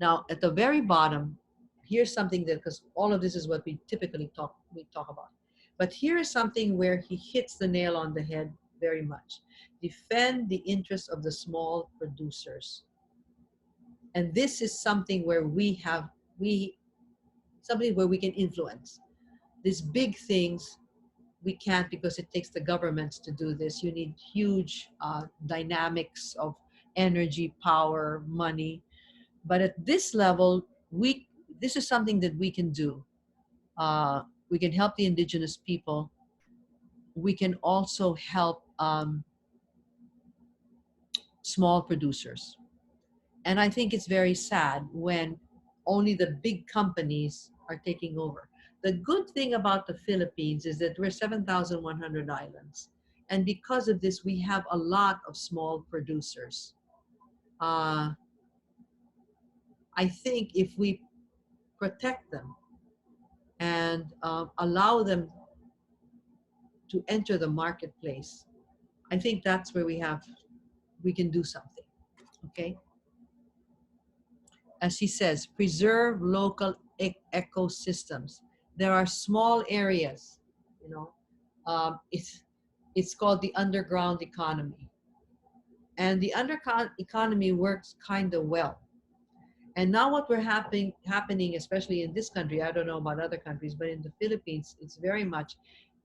Now, at the very bottom, here's something that, because all of this is what we typically talk about. But here is something where he hits the nail on the head very much. Defend the interests of the small producers. And this is something where we something where we can influence. These big things we can't, because it takes the governments to do this. You need huge dynamics of energy, power, money. But at this level, this is something that we can do. We can help the indigenous people. We can also help small producers. And I think it's very sad when only the big companies are taking over. The good thing about the Philippines is that we're 7,100 islands. And because of this, we have a lot of small producers. Uh, I think if we protect them and allow them to enter the marketplace, I think that's where we can do something. Okay. As he says, preserve local ecosystems. There are small areas, you know, it's called the underground economy. And the underground economy works kind of well. And now what we're happening, especially in this country, I don't know about other countries, but in the Philippines, it's very much,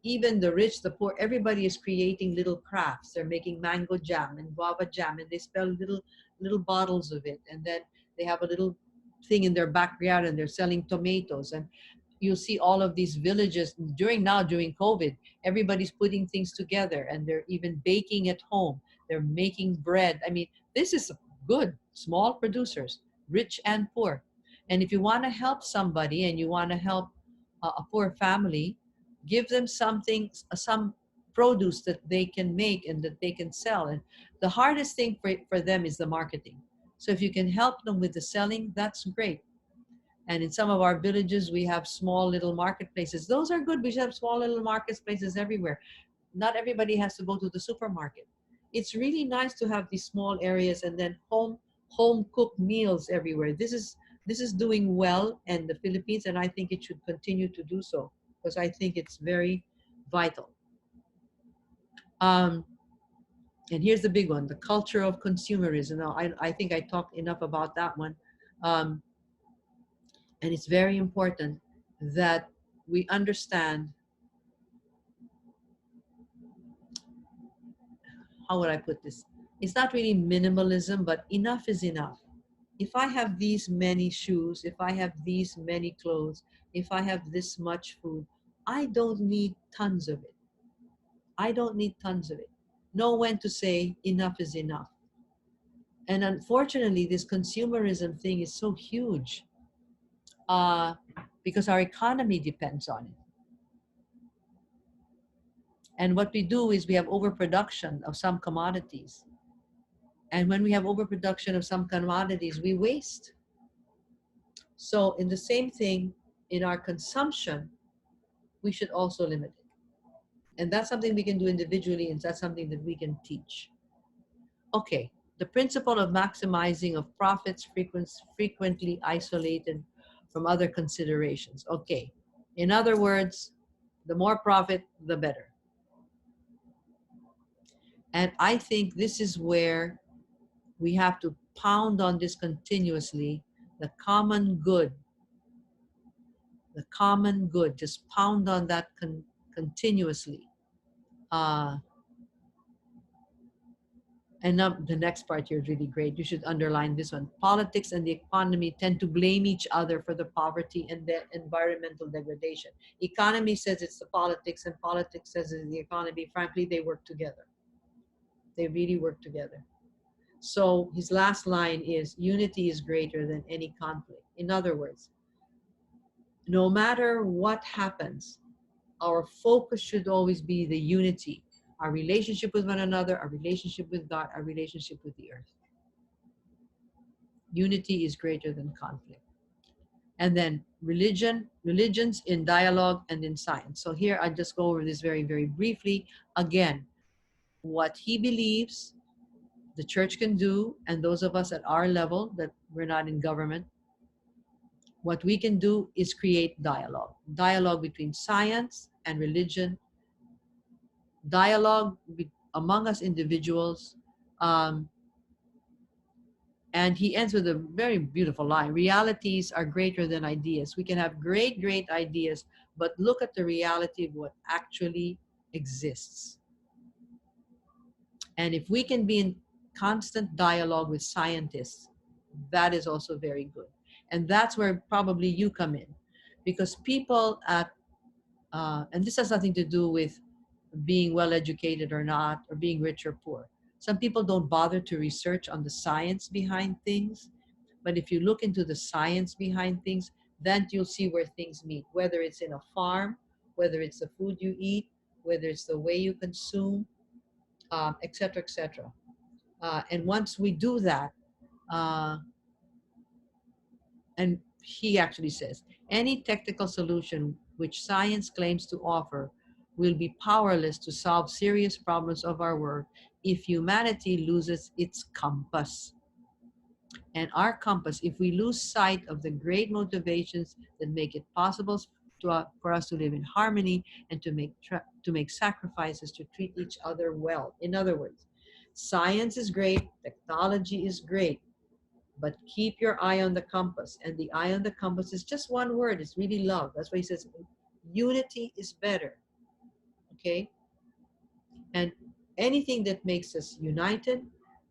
even the rich, the poor, everybody is creating little crafts. They're making mango jam and guava jam, and they sell little bottles of it. And then they have a little thing in their backyard, and they're selling tomatoes. And you'll see all of these villages during COVID, everybody's putting things together, and they're even baking at home. They're making bread. I mean, this is good. Small producers, rich and poor. And if you want to help somebody and you want to help a poor family, give them something, some produce that they can make and that they can sell. And the hardest thing for them is the marketing. So if you can help them with the selling, that's great. And in some of our villages, we have small little marketplaces. Those are good. We should have small little marketplaces everywhere. Not everybody has to go to the supermarket. It's really nice to have these small areas, and then home cooked meals everywhere. This is doing well in the Philippines, and I think it should continue to do so, because I think it's very vital. Um, and here's the big one: the culture of consumerism. Now, I think I talked enough about that one. Um, and it's very important that we understand, how would I put this? It's not really minimalism, but enough is enough. If I have these many shoes, if I have these many clothes, if I have this much food, I don't need tons of it. I don't need tons of it. Know when to say enough is enough. And unfortunately, this consumerism thing is so huge, uh, because our economy depends on it. And what we do is we have overproduction of some commodities. And when we have overproduction of some commodities, we waste. So, in the same thing, in our consumption, we should also limit it. And that's something we can do individually, and that's something that we can teach. Okay, the principle of maximizing of profits frequently isolated from other considerations. Okay, in other words, the more profit, the better. And I think this is where we have to pound on this continuously. The common good, the common good, just pound on that continuously. Uh, And now the next part here is really great. You should underline this one. Politics and the economy tend to blame each other for the poverty and the environmental degradation. Economy says it's the politics, and politics says it's the economy. Frankly, they work together. They really work together. So his last line is unity is greater than any conflict. In other words, no matter what happens, our focus should always be the unity, our relationship with one another, our relationship with God, our relationship with the earth. Unity is greater than conflict. And then religions in dialogue and in science. So here I just go over this very, very briefly. Again, what he believes the church can do, and those of us at our level that we're not in government, what we can do is create dialogue. Dialogue between science and religion, dialogue among us individuals. Um, And he ends with a very beautiful line. Realities are greater than ideas. We can have great, great ideas, but look at the reality of what actually exists. And if we can be in constant dialogue with scientists, that is also very good. And that's where probably you come in. Because people and this has nothing to do with being well educated or not, or being rich or poor. Some people don't bother to research on the science behind things. But if you look into the science behind things, then you'll see where things meet, whether it's in a farm, whether it's the food you eat, whether it's the way you consume, et cetera, et cetera. And once we do that, uh, and he actually says, any technical solution which science claims to offer will be powerless to solve serious problems of our world if humanity loses its compass. And our compass, if we lose sight of the great motivations that make it possible for us to live in harmony and to make sacrifices to treat each other well. In other words, science is great, technology is great, but keep your eye on the compass. And the eye on the compass is just one word. It's really love. That's why he says unity is better. Okay? And anything that makes us united,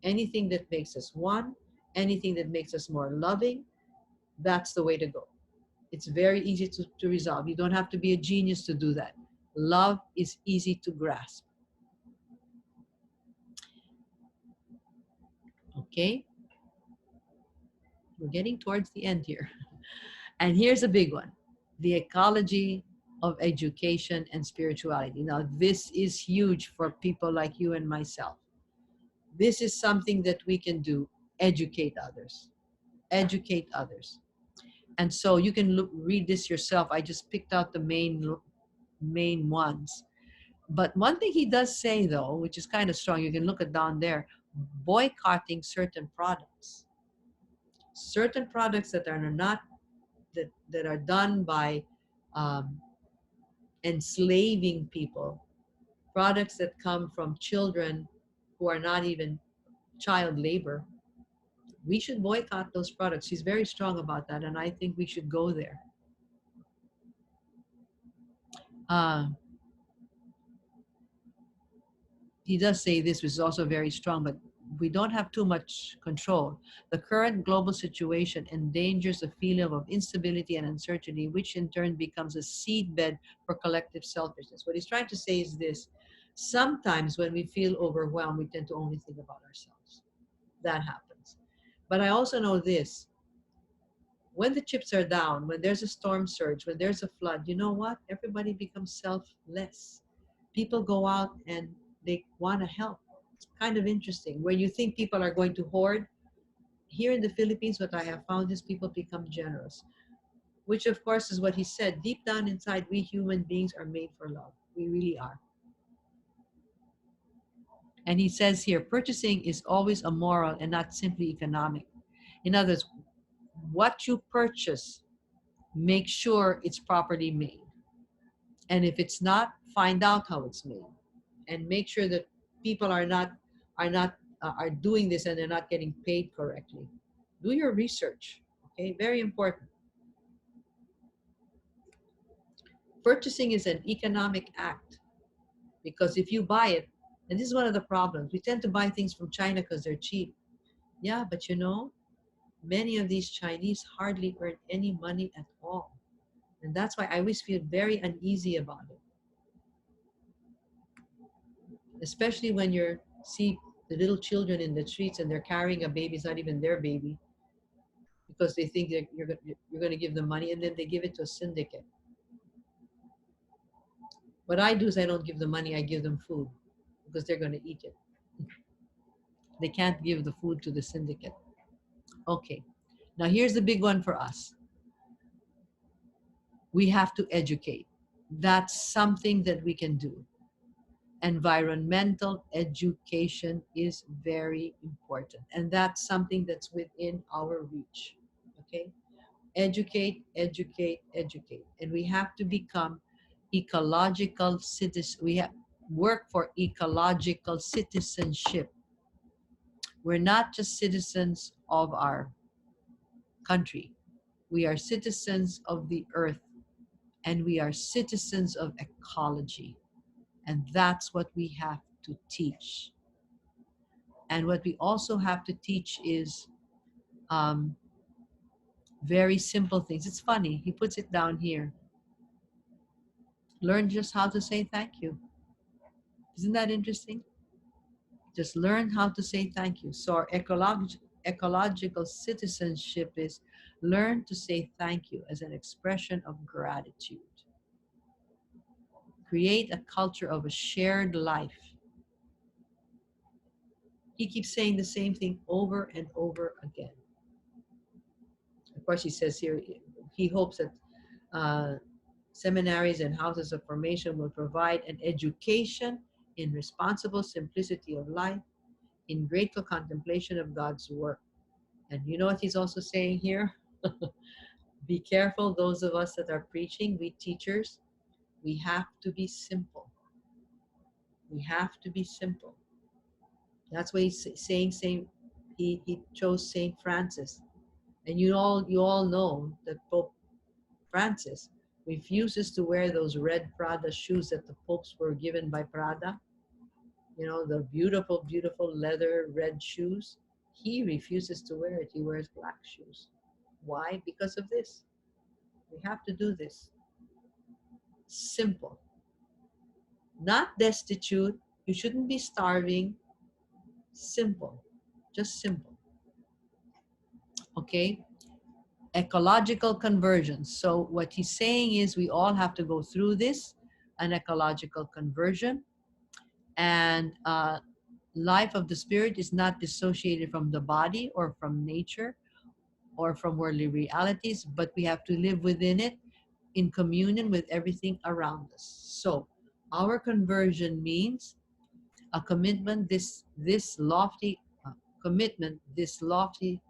anything that makes us one, anything that makes us more loving, that's the way to go. It's very easy to resolve. You don't have to be a genius to do that. Love is easy to grasp. Okay? We're getting towards the end here. And here's a big one, the ecology of education and spirituality. Now, this is huge for people like you and myself. This is something that we can do, educate others. Educate others. And so you can read this yourself. I just picked out the main ones. But one thing he does say, though, which is kind of strong, you can look it down there, boycotting certain products that are not that are done by um, enslaving people, products that come from children who are not even child labor. We should boycott those products. He's very strong about that, and I think we should go there. Uh, he does say this, which is also very strong, but we don't have too much control. The current global situation endangers a feeling of instability and uncertainty, which in turn becomes a seedbed for collective selfishness. What he's trying to say is this: sometimes when we feel overwhelmed, we tend to only think about ourselves. That happens. But I also know this: when the chips are down, when there's a storm surge, when there's a flood, you know what? Everybody becomes selfless. People go out and they want to help. It's kind of interesting. Where you think people are going to hoard, here in the Philippines, what I have found is people become generous, which of course is what he said. Deep down inside, we human beings are made for love. We really are. And he says here, purchasing is always a moral and not simply economic. In other words, what you purchase, make sure it's properly made. And if it's not, find out how it's made. And make sure that people are doing this and they're not getting paid correctly. Do your research. Okay, very important. Purchasing is an economic act because if you buy it, and this is one of the problems, we tend to buy things from China because they're cheap. Yeah, but you know, many of these Chinese hardly earn any money at all. And that's why I always feel very uneasy about it. Especially when you see the little children in the streets and they're carrying a baby, it's not even their baby, because they think that you're going to give them money and then they give it to a syndicate. What I do is I don't give them money, I give them food because they're going to eat it. They can't give the food to the syndicate. Okay, now here's the big one for us. We have to educate. That's something that we can do. Environmental education is very important, and that's something that's within our reach. Okay, educate, educate, educate, and we have to become ecological citizens. We have work for ecological citizenship. We're not just citizens of our country, we are citizens of the earth, and we are citizens of ecology, and that's what we have to teach. And what we also have to teach is um, very simple things. It's funny, he puts it down here. Learn just how to say thank you. Isn't that interesting? Just learn how to say thank you. So our ecological citizenship is learn to say thank you as an expression of gratitude. Create a culture of a shared life. He keeps saying the same thing over and over again. Of course, he says here, he hopes that uh, seminaries and houses of formation will provide an education in responsible simplicity of life, in grateful contemplation of God's work. And you know what he's also saying here? Be careful, those of us that are preaching, we teachers, we have to be simple. We have to be simple. That's why he's saying, he chose Saint Francis. And you all know that Pope Francis refuses to wear those red Prada shoes that the popes were given by Prada. You know, the beautiful, beautiful leather red shoes. He refuses to wear it. He wears black shoes. Why? Because of this. We have to do this. Simple. Not destitute. You shouldn't be starving. Simple. Just simple. Okay? Ecological conversion. So what he's saying is we all have to go through this, an ecological conversion. And life of the spirit is not dissociated from the body or from nature or from worldly realities, but we have to live within it in communion with everything around us. So our conversion means a commitment, this lofty commitment, this lofty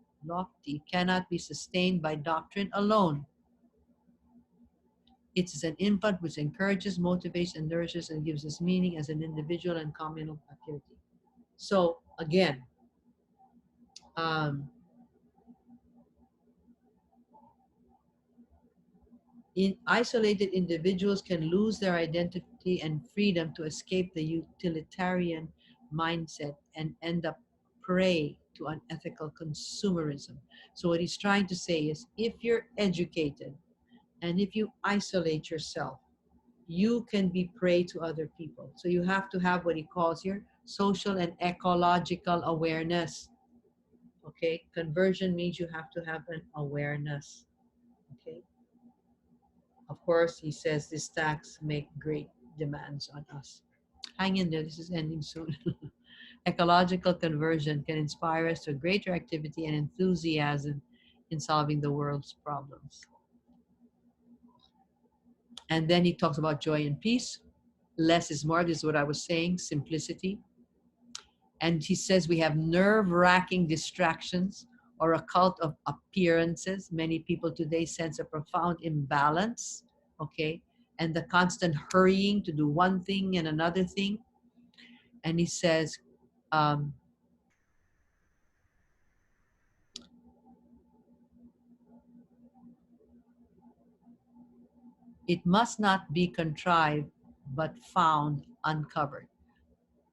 cannot be sustained by doctrine alone. It is an input which encourages, motivates, and nourishes and gives us meaning as an individual and communal activity. So again, um, isolated individuals can lose their identity and freedom to escape the utilitarian mindset and end up prey to unethical consumerism. So what he's trying to say is if you're educated and if you isolate yourself, you can be prey to other people. So you have to have what he calls here social and ecological awareness. Okay, conversion means you have to have an awareness. Okay, of course, he says this tax make great demands on us. Hang in there, this is ending soon. ecological conversion can inspire us to greater activity and enthusiasm in solving the world's problems. And then he talks about joy and peace. Less is more. This is what I was saying, simplicity. And he says we have nerve-wracking distractions or a cult of appearances. Many people today sense a profound imbalance, okay, and the constant hurrying to do one thing and another thing. And he says, um, it must not be contrived, but found uncovered.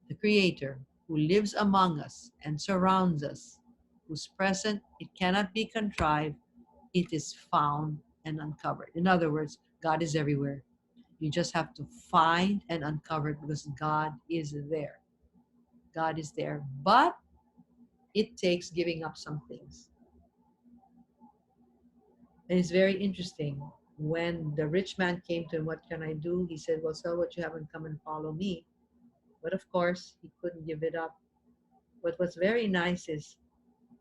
The Creator, who lives among us and surrounds us, who's present, it cannot be contrived, it is found and uncovered. In other words, God is everywhere. You just have to find and uncover it because God is there. God is there. But it takes giving up some things. And it's very interesting. When the rich man came to him, what can I do? He said, well, sell what you have and come and follow me. But of course, he couldn't give it up. But what's very nice is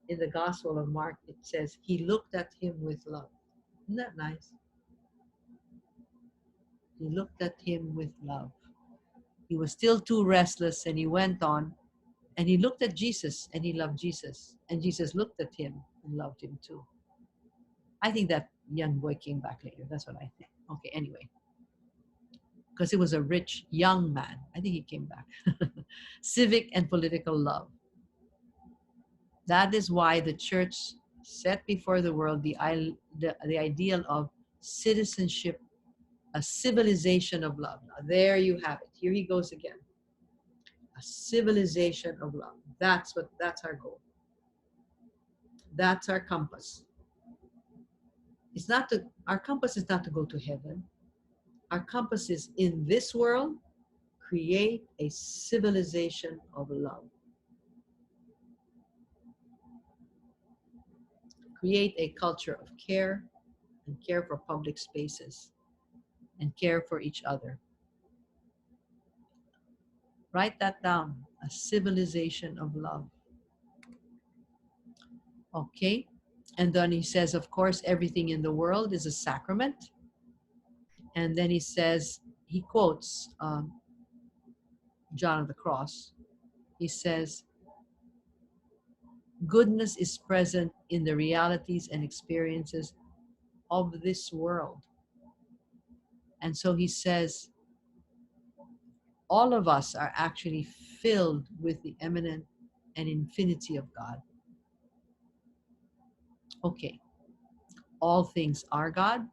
in the Gospel of Mark, it says, he looked at him with love. Isn't that nice? He looked at him with love. He was still too restless and he went on and he looked at Jesus and he loved Jesus. And Jesus looked at him and loved him too. I think that young boy came back later. That's what I think. Okay, anyway. Because he was a rich young man. I think he came back. Civic and political love. That is why the church set before the world the ideal of citizenship, a civilization of love. Now, there you have it. Here he goes again. A civilization of love. That's our goal. That's our compass. Our compass is not to go to heaven. Our compass is in this world, create a civilization of love. Create a culture of care and care for public spaces and care for each other. Write that down, a civilization of love. Okay? And then he says, of course, everything in the world is a sacrament. And then he says, he quotes John of the Cross. He says, goodness is present in the realities and experiences of this world. And so he says, all of us are actually filled with the eminent and infinity of God. Okay, all things are God.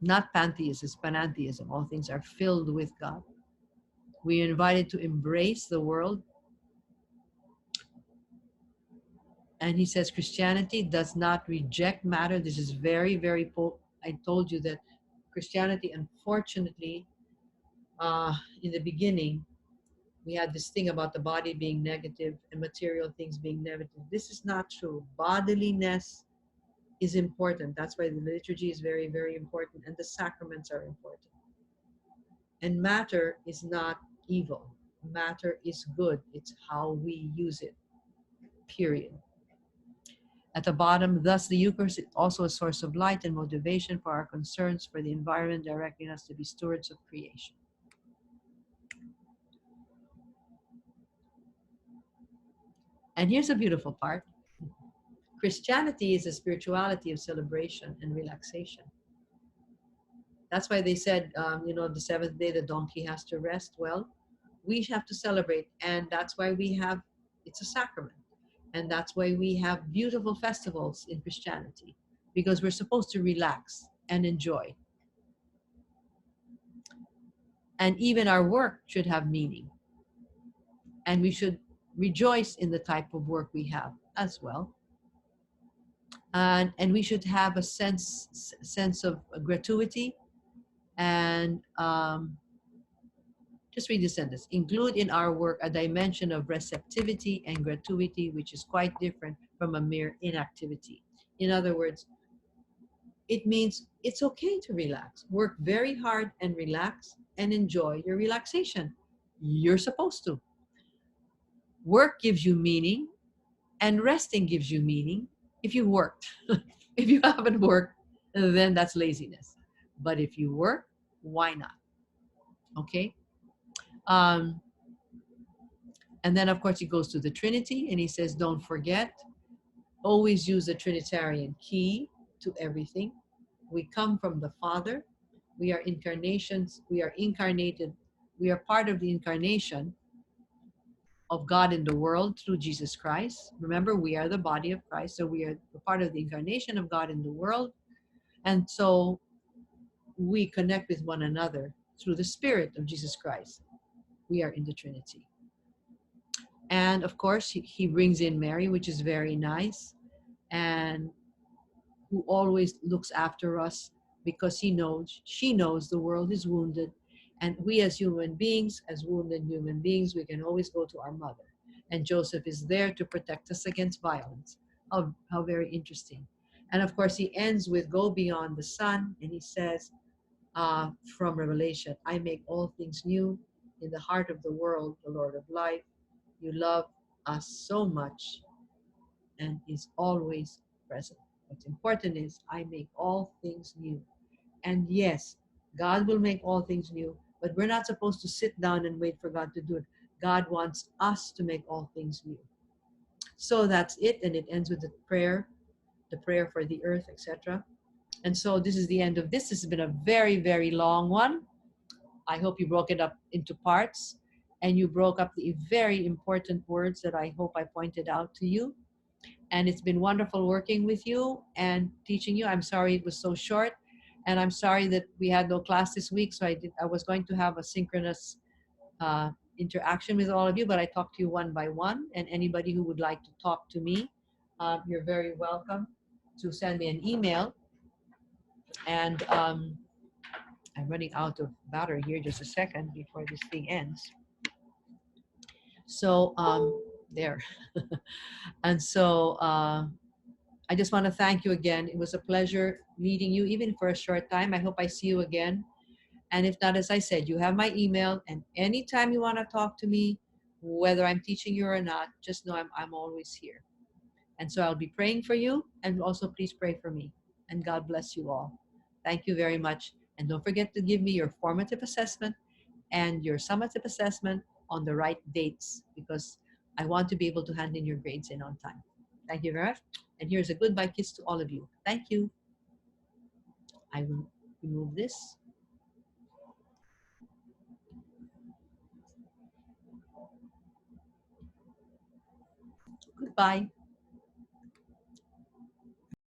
Not pantheism, it's panentheism. All things are filled with God. We are invited to embrace the world. And he says Christianity does not reject matter. This is very, very, I told you that Christianity, unfortunately, in the beginning, we had this thing about the body being negative and material things being negative. This is not true. Bodiliness is important. That's why the liturgy is very, very important, and the sacraments are important. And matter is not evil. Matter is good. It's how we use it, period. At the bottom, thus the Eucharist is also a source of light and motivation for our concerns for the environment, directing us to be stewards of creation. And here's a beautiful part. Christianity is a spirituality of celebration and relaxation. That's why they said, the seventh day, the donkey has to rest. Well, we have to celebrate. And that's why it's a sacrament. And that's why we have beautiful festivals in Christianity, because we're supposed to relax and enjoy. And even our work should have meaning. And we should rejoice in the type of work we have as well. And we should have a sense of gratuity. And just read this sentence. Include in our work a dimension of receptivity and gratuity, which is quite different from a mere inactivity. In other words, it means it's okay to relax. Work very hard and relax and enjoy your relaxation. You're supposed to. Work gives you meaning, and resting gives you meaning if you worked. If you haven't worked, then that's laziness. But if you work, why not? Okay. Um, and then, of course, he goes to the Trinity and he says, don't forget, always use the Trinitarian key to everything. We come from the Father. We are incarnations. We are incarnated. We are part of the incarnation of God in the world through Jesus Christ. Remember, we are the body of Christ. So we are part of the incarnation of God in the world. And so we connect with one another through the Spirit of Jesus Christ. We are in the Trinity. And of course, he brings in Mary, which is very nice, and who always looks after us because she knows the world is wounded. And we as human beings, as wounded human beings, we can always go to our mother. And Joseph is there to protect us against violence. How very interesting. And of course, he ends with go beyond the sun, and he says, from Revelation, I make all things new in the heart of the world, the Lord of life. You love us so much and is always present. What's important is I make all things new. And yes, God will make all things new, but we're not supposed to sit down and wait for God to do it. God wants us to make all things new. So that's it, and it ends with the prayer for the earth, etc. And so this is the end of this. This has been a very, very long one. I hope you broke it up into parts and you broke up the very important words that I hope I pointed out to you. And it's been wonderful working with you and teaching you. I'm sorry it was so short, and I'm sorry that we had no class this week. So I was going to have a synchronous uh, interaction with all of you, but I talked to you one by one. And anybody who would like to talk to me, you're very welcome to send me an email. And I'm running out of battery here. Just a second before this thing ends. So there. And so I just want to thank you again. It was a pleasure meeting you, even for a short time. I hope I see you again. And if not, as I said, you have my email. And anytime you want to talk to me, whether I'm teaching you or not, just know I'm always here. And so I'll be praying for you. And also, please pray for me. And God bless you all. Thank you very much. And don't forget to give me your formative assessment and your summative assessment on the right dates, because I want to be able to hand in your grades in on time. Thank you very much. And here's a goodbye kiss to all of you. Thank you. I will remove this. Goodbye.